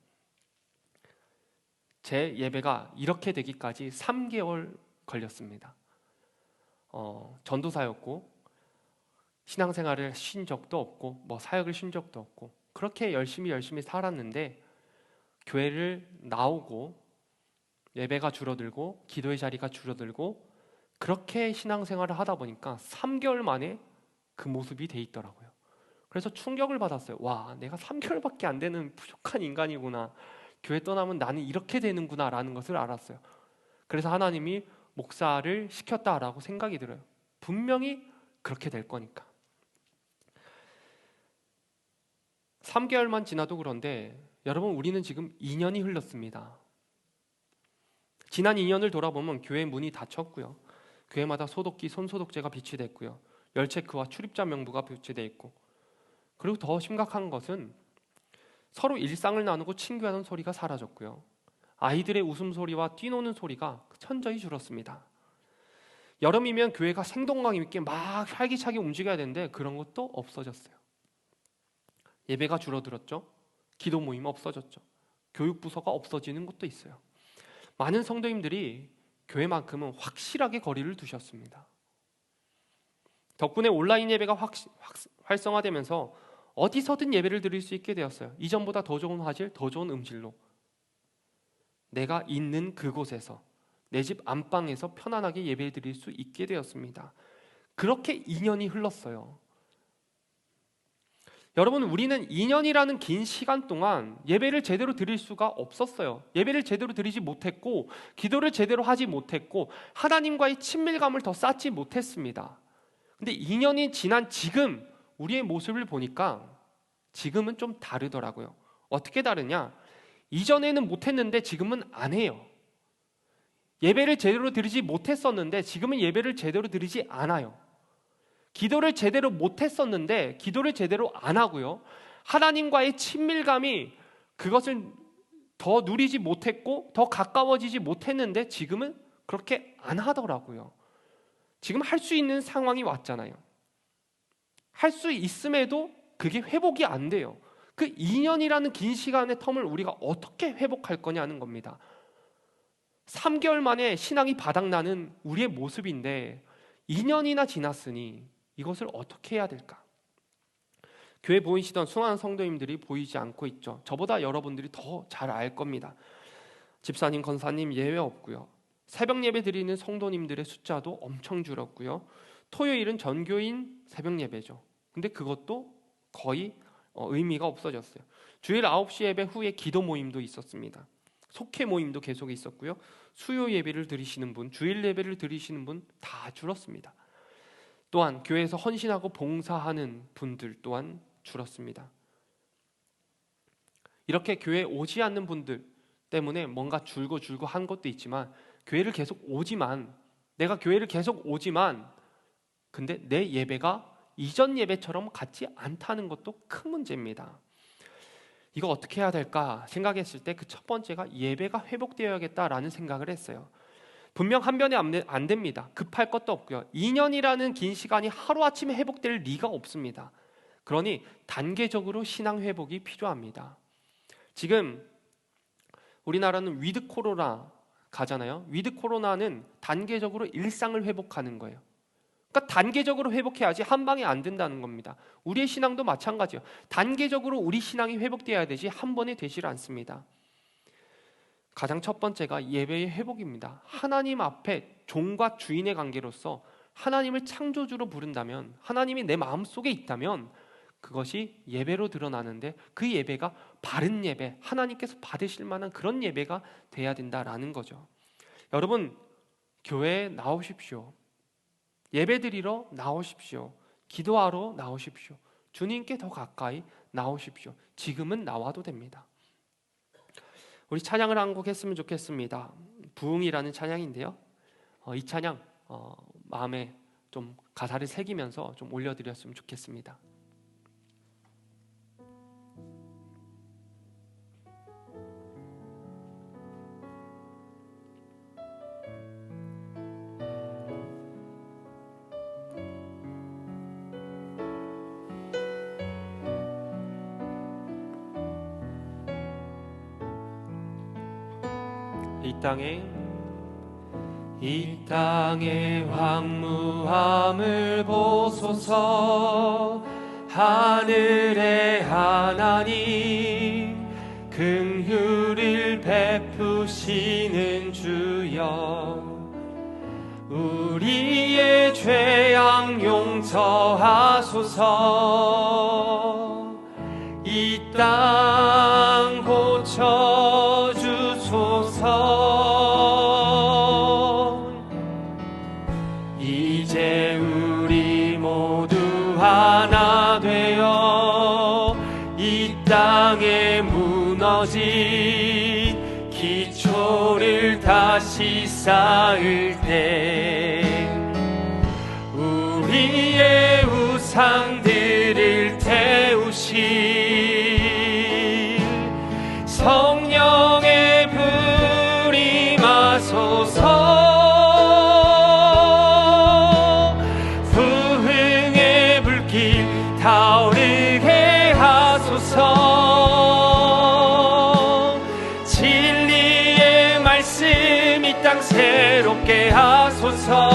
제 예배가 이렇게 되기까지 3개월 걸렸습니다. 전도사였고 신앙생활을 쉰 적도 없고 뭐 사역을 쉰 적도 없고 그렇게 열심히 살았는데, 교회를 나오고 예배가 줄어들고 기도의 자리가 줄어들고 그렇게 신앙생활을 하다 보니까 3개월 만에 그 모습이 돼 있더라고요. 그래서 충격을 받았어요. 와, 내가 3개월밖에 안 되는 부족한 인간이구나. 교회 떠나면 나는 이렇게 되는구나 라는 것을 알았어요. 그래서 하나님이 목사를 시켰다라고 생각이 들어요. 분명히 그렇게 될 거니까. 3개월만 지나도 그런데 여러분, 우리는 지금 2년이 흘렀습니다. 지난 2년을 돌아보면 교회 문이 닫혔고요. 교회마다 소독기, 손소독제가 비치됐고요. 열체크와 출입자 명부가 비치돼 있고, 그리고 더 심각한 것은 서로 일상을 나누고 친교하는 소리가 사라졌고요. 아이들의 웃음소리와 뛰노는 소리가 천저히 줄었습니다. 여름이면 교회가 생동감 있게 막 활기차게 움직여야 되는데 그런 것도 없어졌어요. 예배가 줄어들었죠. 기도 모임 없어졌죠. 교육부서가 없어지는 것도 있어요. 많은 성도님들이 교회만큼은 확실하게 거리를 두셨습니다. 덕분에 온라인 예배가 활성화되면서 어디서든 예배를 드릴 수 있게 되었어요. 이전보다 더 좋은 화질, 더 좋은 음질로 내가 있는 그곳에서, 내 집 안방에서 편안하게 예배 드릴 수 있게 되었습니다. 그렇게 2년이 흘렀어요. 여러분, 우리는 2년이라는 긴 시간 동안 예배를 제대로 드릴 수가 없었어요. 예배를 제대로 드리지 못했고 기도를 제대로 하지 못했고 하나님과의 친밀감을 더 쌓지 못했습니다. 근데 2년이 지난 지금 우리의 모습을 보니까 지금은 좀 다르더라고요. 어떻게 다르냐? 이전에는 못했는데 지금은 안 해요. 예배를 제대로 드리지 못했었는데 지금은 예배를 제대로 드리지 않아요. 기도를 제대로 못했었는데 기도를 제대로 안 하고요. 하나님과의 친밀감이, 그것을 더 누리지 못했고 더 가까워지지 못했는데 지금은 그렇게 안 하더라고요. 지금 할 수 있는 상황이 왔잖아요. 할 수 있음에도 그게 회복이 안 돼요. 그 2년이라는 긴 시간의 텀을 우리가 어떻게 회복할 거냐는 겁니다. 3개월 만에 신앙이 바닥나는 우리의 모습인데 2년이나 지났으니 이것을 어떻게 해야 될까? 교회 보이시던 수많은 성도님들이 보이지 않고 있죠. 저보다 여러분들이 더 잘 알 겁니다. 집사님, 권사님 예외 없고요. 새벽 예배 드리는 성도님들의 숫자도 엄청 줄었고요. 토요일은 전교인 새벽 예배죠. 근데 그것도 거의 의미가 없어졌어요. 주일 9시 예배 후에 기도 모임도 있었습니다. 속회 모임도 계속 있었고요. 수요 예배를 드리시는 분, 주일 예배를 드리시는 분 다 줄었습니다. 또한 교회에서 헌신하고 봉사하는 분들 또한 줄었습니다. 이렇게 교회에 오지 않는 분들 때문에 뭔가 줄고 한 것도 있지만, 교회를 계속 오지만, 내가 교회를 계속 오지만 근데 내 예배가 이전 예배처럼 같지 않다는 것도 큰 문제입니다. 이거 어떻게 해야 될까 생각했을 때 그 첫 번째가 예배가 회복되어야겠다라는 생각을 했어요. 분명 한 번에 안 됩니다. 급할 것도 없고요. 2년이라는 긴 시간이 하루아침에 회복될 리가 없습니다. 그러니 단계적으로 신앙 회복이 필요합니다. 지금 우리나라는 위드 코로나 가잖아요. 위드 코로나는 단계적으로 일상을 회복하는 거예요. 그러니까 단계적으로 회복해야지 한 방에 안 된다는 겁니다. 우리의 신앙도 마찬가지예요. 단계적으로 우리 신앙이 회복되어야 되지 한 번에 되질 않습니다. 가장 첫 번째가 예배의 회복입니다. 하나님 앞에 종과 주인의 관계로서 하나님을 창조주로 부른다면, 하나님이 내 마음속에 있다면 그것이 예배로 드러나는데, 그 예배가 바른 예배, 하나님께서 받으실 만한 그런 예배가 돼야 된다라는 거죠. 여러분, 교회에 나오십시오. 예배드리러 나오십시오. 기도하러 나오십시오. 주님께 더 가까이 나오십시오. 지금은 나와도 됩니다. 우리 찬양을 한 곡 했으면 좋겠습니다. 부흥이라는 찬양인데요. 이 찬양 마음에 좀 가사를 새기면서 좀 올려드렸으면 좋겠습니다. 이 땅의 황무함을 보소서. 하늘의 하나님, 긍휼을 베푸시는 주여, 우리의 죄악 용서하소서. 이 땅 고쳐주소서. 이제 우리 모두 하나 되어 이 땅에 무너진 기초를 다시 쌓을 때, 우리의 우상들을 태우시 성령의 불이 마소서. 부흥의 불길 타오르게 하소서. 진리의 말씀 이 땅 새롭게 하소서.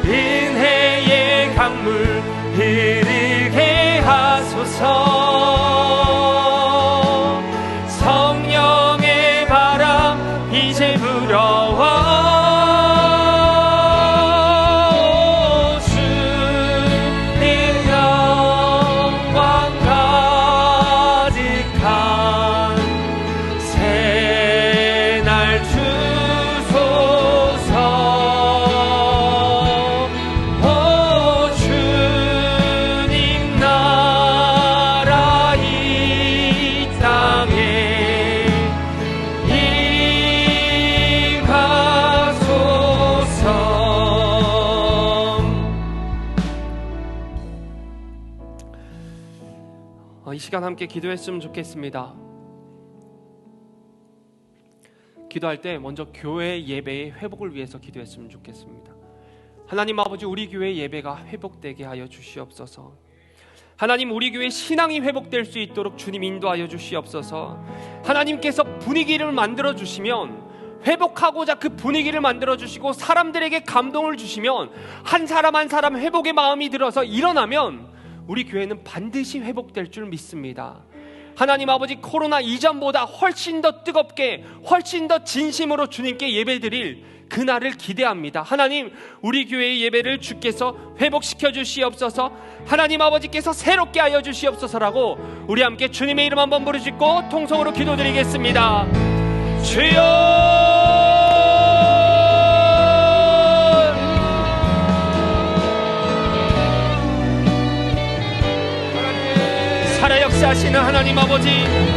은혜의 강물 흐르게 하소서. 이제 불어와. 주님 영광 가득한 새날 주소서. 오 주님 나라 이 땅에 이 시간 함께 기도했으면 좋겠습니다. 기도할 때 먼저 교회 예배의 회복을 위해서 기도했으면 좋겠습니다. 하나님 아버지, 우리 교회 예배가 회복되게 하여 주시옵소서. 하나님, 우리 교회 신앙이 회복될 수 있도록 주님 인도하여 주시옵소서. 하나님께서 분위기를 만들어 주시면, 회복하고자 그 분위기를 만들어 주시고 사람들에게 감동을 주시면, 한 사람 한 사람 회복의 마음이 들어서 일어나면 우리 교회는 반드시 회복될 줄 믿습니다. 하나님 아버지, 코로나 이전보다 훨씬 더 뜨겁게, 훨씬 더 진심으로 주님께 예배드릴 그날을 기대합니다. 하나님, 우리 교회의 예배를 주께서 회복시켜 주시옵소서. 하나님 아버지께서 새롭게 하여 주시옵소서라고 우리 함께 주님의 이름 한번 부르짖고 통성으로 기도드리겠습니다. 주여, 살아 역사하시는 하나님 아버지,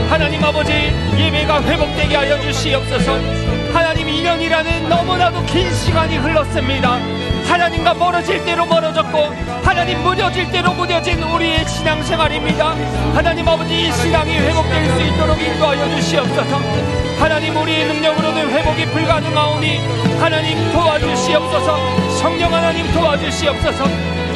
하나님 아버지, 예배가 회복되게 하여 주시옵소서. 하나님, 2년이라는 너무나도 긴 시간이 흘렀습니다. 하나님과 멀어질 대로 멀어졌고 하나님 무뎌질 대로 무뎌진 우리의 신앙생활입니다. 하나님 아버지, 이 신앙이 회복될 수 있도록 인도하여 주시옵소서. 하나님, 우리의 능력으로는 회복이 불가능하오니 하나님 도와주시옵소서. 성령 하나님 도와주시옵소서.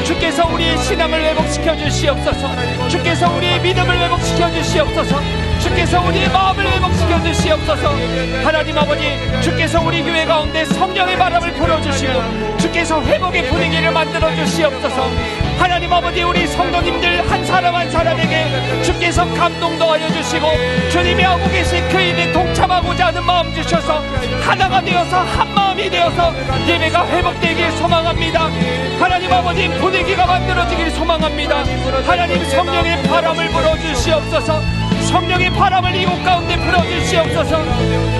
주께서 우리의 신앙을 회복시켜 주시옵소서. 주께서 우리의 믿음을 회복시켜 주시옵소서. 주께서 우리의 마음을 회복시켜 주시옵소서. 하나님 아버지, 주께서 우리 교회 가운데 성령의 바람을 불어주시고 주께서 회복의 분위기를 만들어 주시옵소서. 하나님 아버지, 우리 성도님들 한 사람 한 사람에게 주께서 감동도 하여 주시고 주님이 하고 계신 그 일에 동참하고자 하는 마음 주셔서 하나가 되어서 한 마음이 되어서 예배가 회복되길 소망합니다. 하나님 아버지, 분위기가 만들어지길 소망합니다. 하나님, 성령의 바람을 불어주시옵소서. 성령의 바람을 이곳 가운데 불어주시옵소서.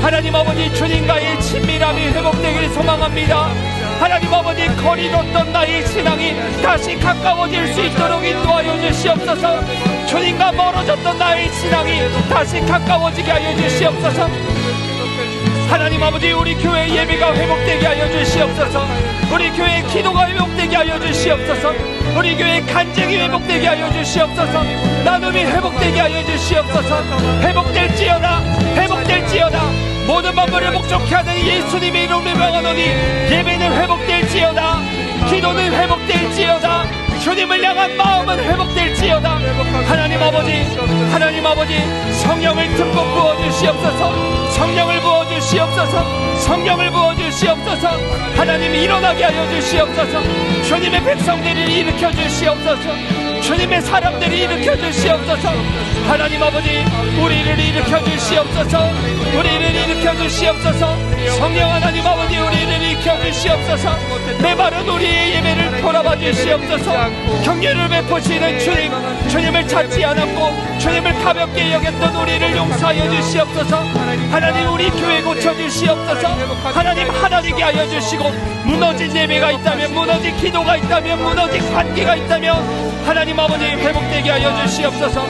하나님 아버지, 주님과의 친밀함이 회복되길 소망합니다. 하나님 아버지, 거리뒀던 나의 신앙이 다시 가까워질 수 있도록 인도하여 주시옵소서. 주님과 멀어졌던 나의 신앙이 다시 가까워지게 하여 주시옵소서. 하나님 아버지, 우리 교회 예배가 회복되게 하여 주시옵소서. 우리 교회 기도가 회복되게 하여 주시옵소서. 우리 교회 간증이 회복되게 하여 주시옵소서. 나눔이 회복되게 하여 주시옵소서. 회복될지어다, 회복될지어다. 모든 만물을 목적케 하는 예수님의 이름을 명하노니 예배는 회복될지어다, 기도는 회복될지어다, 주님을 향한 마음은 회복될지어다. 하나님 아버지, 하나님 아버지, 성령을 듬뿍 부어주시옵소서. 성령을 부어주시옵소서. 성령을 부어주시옵소서. 하나님, 일어나게 하여 주시옵소서. 주님의 백성들을 일으켜 주시옵소서. 주님의 사람들이 일으켜 주시옵소서. 하나님 아버지, 우리를 일으켜 주시옵소서. 우리를 일으켜 주시옵소서. 성령 하나님 아버지, 우리를 일으켜 주시옵소서. 메마른 우리의 예배를 돌아봐 주시옵소서. 경륜을 베푸시는 주님, 주님을 찾지 않았고 주님을 가볍게 여겼던 우리를 용서하여 주시옵소서. 하나님, 우리 교회 고쳐 주시옵소서. 하나님, 하나님께 하여 주시고 무너진 예배가 있다면, 무너진 기도가 있다면, 무너진 관계가 있다면 하나님 아버지 회복되게 하여 주시옵소서.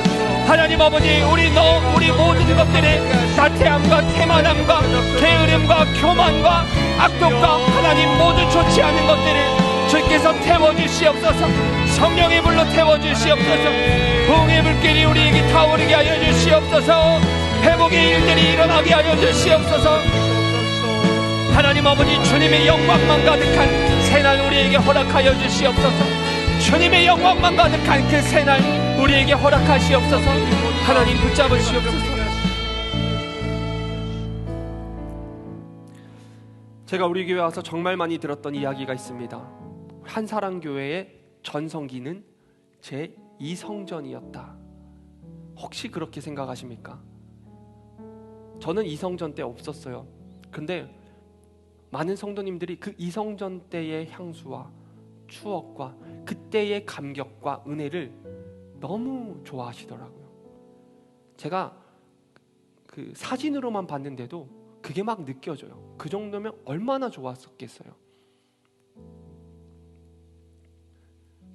하나님 아버지, 우리 모든 것들의 나태함과 태만함과 게으름과 교만과 악독과 하나님 모든 좋지 않은 것들을 주께서 태워주시옵소서. 성령의 불로 태워주시옵소서. 부흥의 불길이 우리에게 타오르게 하여 주시옵소서. 회복의 일들이 일어나게 하여 주시옵소서. 하나님 아버지, 주님의 영광만 가득한 새날 우리에게 허락하여 주시옵소서. 주님의 영광만 가득한 그 새날 우리에게 허락하시옵소서. 하나님, 붙잡으시옵소서. 제가 우리 교회 와서 정말 많이 들었던 이야기가 있습니다. 한사랑교회의 전성기는 제2성전이었다. 혹시 그렇게 생각하십니까? 저는 이성전 때 없었어요. 근데 많은 성도님들이 그 이성전 때의 향수와 추억과 그때의 감격과 은혜를 너무 좋아하시더라고요. 제가 그 사진으로만 봤는데도 그게 막 느껴져요. 그 정도면 얼마나 좋았었겠어요.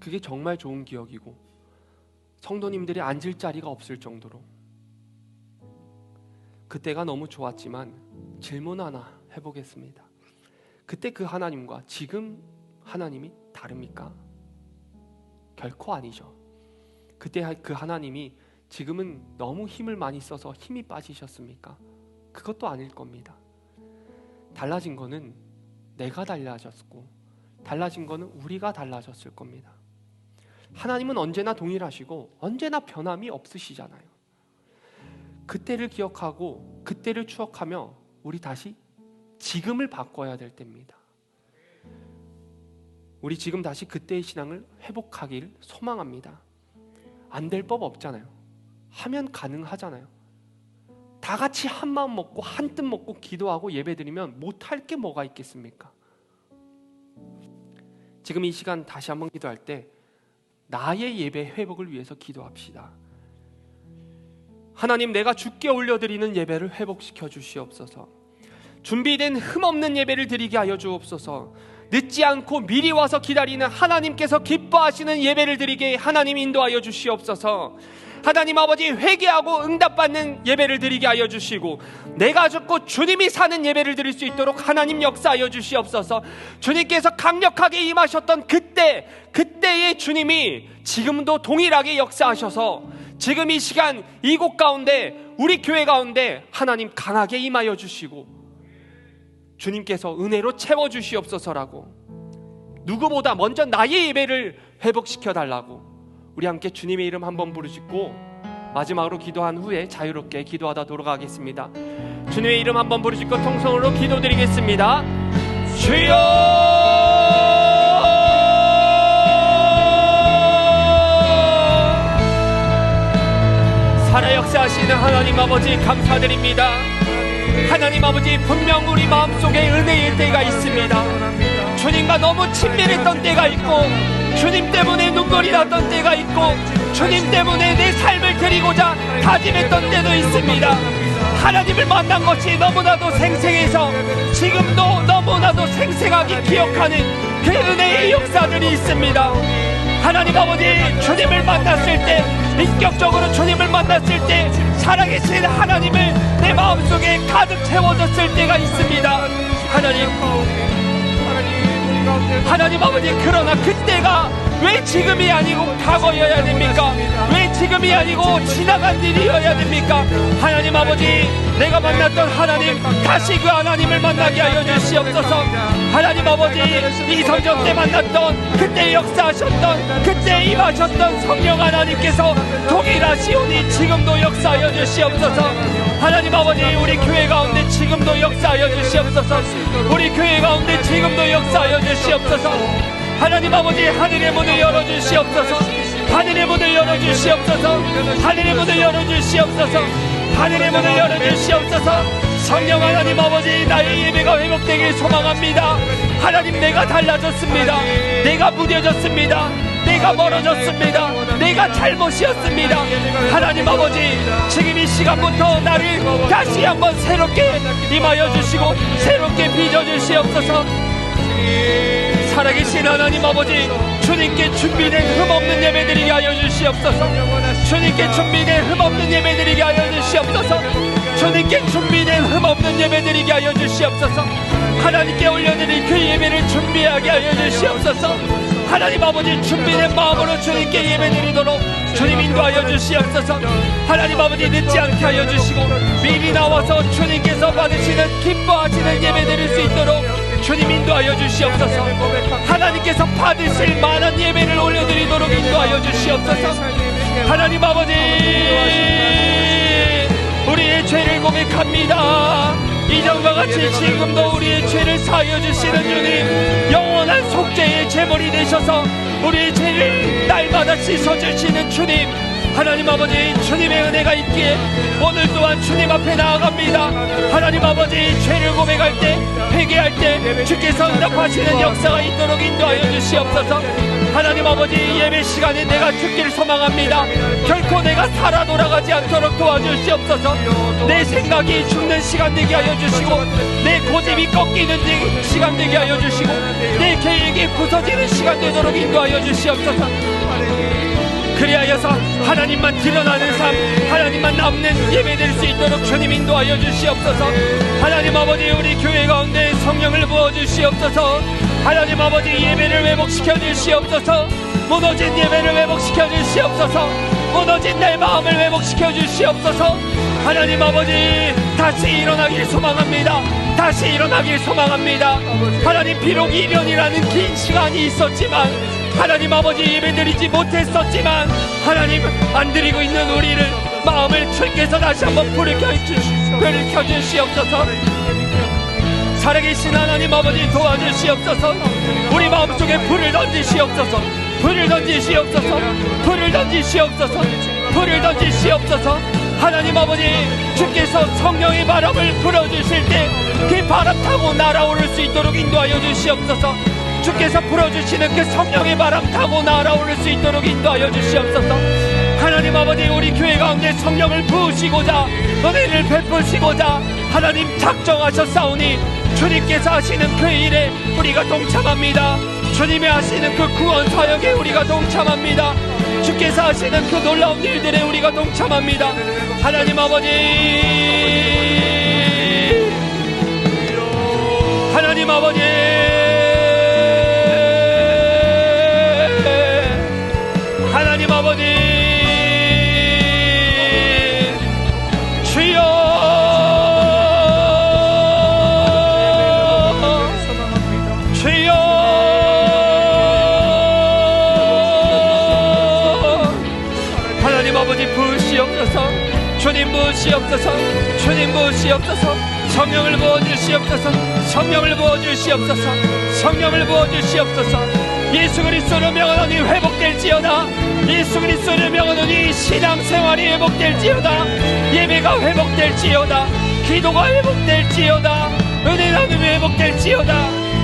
그게 정말 좋은 기억이고 성도님들이 앉을 자리가 없을 정도로 그때가 너무 좋았지만 질문 하나 해보겠습니다. 그때 그 하나님과 지금 하나님이 다릅니까? 결코 아니죠. 그때 그 하나님이 지금은 너무 힘을 많이 써서 힘이 빠지셨습니까? 그것도 아닐 겁니다. 달라진 거는 내가 달라졌고 달라진 거는 우리가 달라졌을 겁니다. 하나님은 언제나 동일하시고 언제나 변함이 없으시잖아요. 그때를 기억하고 그때를 추억하며 우리 다시 지금을 바꿔야 될 때입니다. 우리 지금 다시 그때의 신앙을 회복하길 소망합니다. 안 될 법 없잖아요. 하면 가능하잖아요. 다 같이 한 마음 먹고 한 뜻 먹고 기도하고 예배드리면 못할 게 뭐가 있겠습니까? 지금 이 시간 다시 한번 기도할 때 나의 예배 회복을 위해서 기도합시다. 하나님, 내가 주께 올려드리는 예배를 회복시켜 주시옵소서. 준비된 흠없는 예배를 드리게 하여 주옵소서. 늦지 않고 미리 와서 기다리는 하나님께서 기뻐하시는 예배를 드리게 하나님 인도하여 주시옵소서. 하나님 아버지, 회개하고 응답받는 예배를 드리게 하여 주시고 내가 죽고 주님이 사는 예배를 드릴 수 있도록 하나님 역사하여 주시옵소서. 주님께서 강력하게 임하셨던 그때의 주님이 지금도 동일하게 역사하셔서 지금 이 시간 이곳 가운데, 우리 교회 가운데 하나님 강하게 임하여 주시고 주님께서 은혜로 채워주시옵소서라고, 누구보다 먼저 나의 예배를 회복시켜 달라고 우리 함께 주님의 이름 한번 부르짖고 마지막으로 기도한 후에 자유롭게 기도하다 돌아가겠습니다. 주님의 이름 한번 부르짖고 통성으로 기도드리겠습니다. 주여, 살아 역사하시는 하나님 아버지 감사드립니다. 하나님 아버지, 분명 우리 마음속에 은혜의 때가 있습니다. 주님과 너무 친밀했던 때가 있고, 주님 때문에 눈물이 났던 때가 있고, 주님 때문에 내 삶을 드리고자 다짐했던 때도 있습니다. 하나님을 만난 것이 너무나도 생생해서 지금도 너무나도 생생하게 기억하는 그 은혜의 역사들이 있습니다. 하나님 아버지, 주님을 만났을 때, 인격적으로 주님을 만났을 때 살아계신 하나님을 내 마음속에 가득 채워졌을 때가 있습니다. 하나님 아버지, 그러나 그때가 왜 지금이 아니고 과거여야 됩니까? 왜 지금이 아니고 지나간 일이어야 됩니까? 하나님 아버지, 내가 만났던 하나님, 다시 그 하나님을 만나게 하여 주시옵소서. 하나님 아버지, 이성전 때 만났던, 그때 역사하셨던, 그때 임하셨던 성령 하나님께서 동일하시오니 지금도 역사하여 주시옵소서. 하나님 아버지, 우리 교회 가운데 지금도 역사하여 주시옵소서. 우리 교회 가운데 지금도 역사하여 주시옵소서. 하나님 아버지, 하늘의 문을 열어주시옵소서. 하늘의 문을 열어주시옵소서. 하늘의 문을 열어주시옵소서. 하늘의 문을 열어주시옵소서. 성령 하나님 아버지, 나의 예배가 회복되길 소망합니다. 하나님, 내가 달라졌습니다. 내가 무뎌졌습니다. 내가 멀어졌습니다. 내가 잘못이었습니다. 하나님 아버지, 지금 이 시간부터 나를 다시 한번 새롭게 임하여 주시고 새롭게 빚어주시옵소서. 살아계신 하나님 아버지, 주님께 준비된 흠없는 예배드리게 하여 주시옵소서. 주님께 준비된 흠없는 예배드리게 하여 주시옵소서. 주님께 준비된 흠없는 예배드리게 하여 주시옵소서. 하나님께 올려드릴 그 예배를 준비하게 하여 주시옵소서. 하나님 아버지, 준비된 마음으로 주님께 예배드리도록 주님 인도하여 주시옵소서. 하나님 아버지, 늦지 않게 하여 주시고 미리 나와서 주님께서 받으시는 기뻐하시는 예배드릴 수 있도록 주님 인도하여 주시옵소서. 하나님께서 받으실 만한 예배를 올려드리도록 인도하여 주시옵소서. 하나님 아버지, 우리의 죄를 고백합니다. 이전과 같이 지금도 우리의 죄를 사하여 주시는 주님, 영원한 속죄의 제물이 되셔서 우리의 죄를 날마다 씻어주시는 주님, 하나님 아버지, 주님의 은혜가 있기에 오늘 또한 주님 앞에 나아갑니다. 하나님 아버지, 죄를 고백할 때, 회개할 때 주께서 응답하시는 역사가 있도록 인도하여 주시옵소서. 하나님 아버지, 예배 시간에 내가 죽기를 소망합니다. 결코 내가 살아 돌아가지 않도록 도와주시옵소서. 내 생각이 죽는 시간 되게 하여 주시고, 내 고집이 꺾이는 시간 되게 하여 주시고, 내 계획이 부서지는 시간 되도록 인도하여 주시옵소서. 그리하여서 하나님만 드러나는 삶, 하나님만 남는 예배될 수 있도록 주님 인도하여 주시옵소서. 하나님 아버지, 우리 교회 가운데 성령을 부어주시옵소서. 하나님 아버지, 예배를 회복시켜 주시옵소서. 무너진 예배를 회복시켜 주시옵소서. 무너진 내 마음을 회복시켜 주시옵소서. 하나님 아버지, 다시 일어나길 소망합니다. 다시 일어나길 소망합니다. 하나님, 비록 1년이라는 긴 시간이 있었지만, 하나님 아버지, 예배드리지 못했었지만, 하나님 안 드리고 있는 우리를, 마음을 주께서 다시 한번 불을 켜주시옵소서. 살아계신 하나님 아버지, 도와주시옵소서. 우리 마음속에 불을 던지시옵소서. 불을 던지시옵소서. 불을 던지시옵소서. 불을 던지시옵소서. 하나님 아버지, 주께서 성령의 바람을 불어주실 때 그 바람 타고 날아오를 수 있도록 인도하여 주시옵소서. 주께서 불어주시는 그 성령의 바람 타고 날아오를 수 있도록 인도하여 주시옵소서. 하나님 아버지, 우리 교회 가운데 성령을 부으시고자, 은혜를 베푸시고자 하나님 작정하셨사오니 주님께서 하시는 그 일에 우리가 동참합니다. 주님이 하시는 그 구원 사역에 우리가 동참합니다. 주께서 하시는 그 놀라운 일들에 우리가 동참합니다. 하나님 아버지, 하나님 아버지, 하나님 아버지, 주여, 주여, 하나님 아버지 부으시옵소서. 주님 부으시옵소서. 주님 부으시옵소서. 성령을 부어주시옵소서. 성령을 부어주시옵소서. 성령을 부어주시옵소서. 예수 그리스도를 명하노니 회복될지어다. 예수 그리스도를 명하노니 신앙생활이 회복될지어다. 예배가 회복될지어다. 기도가 회복될지어다. 은혜 나눔이 회복될지어다.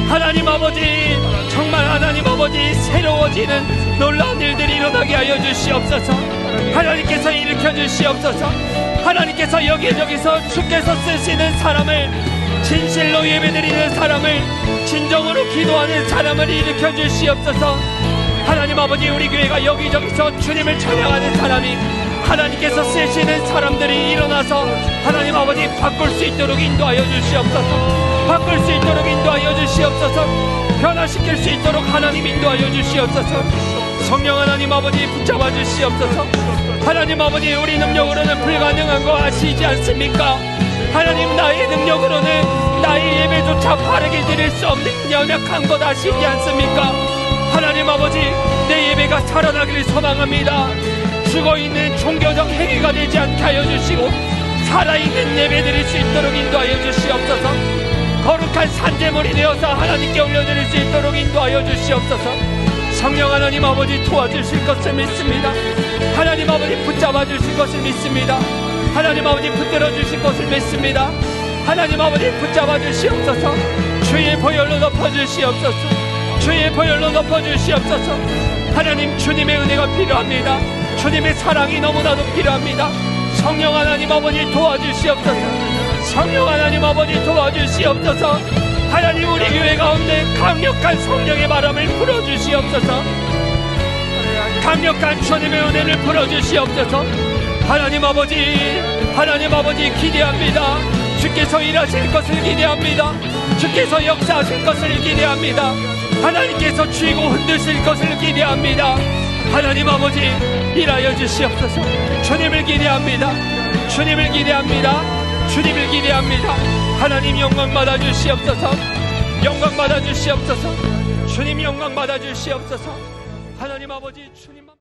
하나님 아버지, 정말 하나님 아버지, 새로워지는 놀라운 일들이 일어나게 하여 주시옵소서. 하나님께서 일으켜 주시옵소서. 하나님께서 여기저기서 주께서 쓰시는 사람을, 진실로 예배드리는 사람을, 진정으로 기도하는 사람을 일으켜 주시옵소서. 하나님 아버지, 우리 교회가 여기저기서 주님을 찬양하는 사람이, 하나님께서 쓰시는 사람들이 일어나서 하나님 아버지 바꿀 수 있도록 인도하여 주시옵소서. 바꿀 수 있도록 인도하여 주시옵소서. 변화시킬 수 있도록 하나님 인도하여 주시옵소서. 성령 하나님 아버지 붙잡아 주시옵소서. 하나님 아버지, 우리 능력으로는 불가능한 거 아시지 않습니까? 하나님, 나의 능력으로는 나의 예배조차 바르게 드릴 수 없는 연약한 것 아시지 않습니까? 하나님 아버지, 내 예배가 살아나기를 소망합니다. 죽어있는 종교적 행위가 되지 않게 하여 주시고 살아있는 예배 드릴 수 있도록 인도하여 주시옵소서. 거룩한 산제물이 되어서 하나님께 올려드릴 수 있도록 인도하여 주시옵소서. 성령 하나님 아버지 도와주실 것을 믿습니다. 하나님 아버지 붙잡아 주실 것을 믿습니다. 하나님 아버지 붙들어 주실 것을 믿습니다. 하나님 아버지 붙잡아 주시옵소서. 주의 보혈로 덮어 주시옵소서. 주의 보혈로 덮어 주시옵소서. 하나님, 주님의 은혜가 필요합니다. 주님의 사랑이 너무나도 필요합니다. 성령 하나님 아버지 도와주시옵소서. 성령 하나님 아버지 도와주시옵소서. 하나님, 우리 교회 가운데 강력한 성령의 바람을 불어주시옵소서. 강력한 주님의 은혜를 불어주시옵소서. 하나님 아버지, 하나님 아버지 기대합니다. 주께서 일하실 것을 기대합니다. 주께서 역사하실 것을 기대합니다. 하나님께서 쥐고 흔드실 것을 기대합니다. 하나님 아버지, 일하여 주시옵소서. 주님을 기대합니다. 주님을 기대합니다. 주님을 기대합니다. 하나님 영광 받아 주시옵소서. 영광 받아 주시옵소서. 주님 영광 받아 주시옵소서. 하나님 아버지, 주님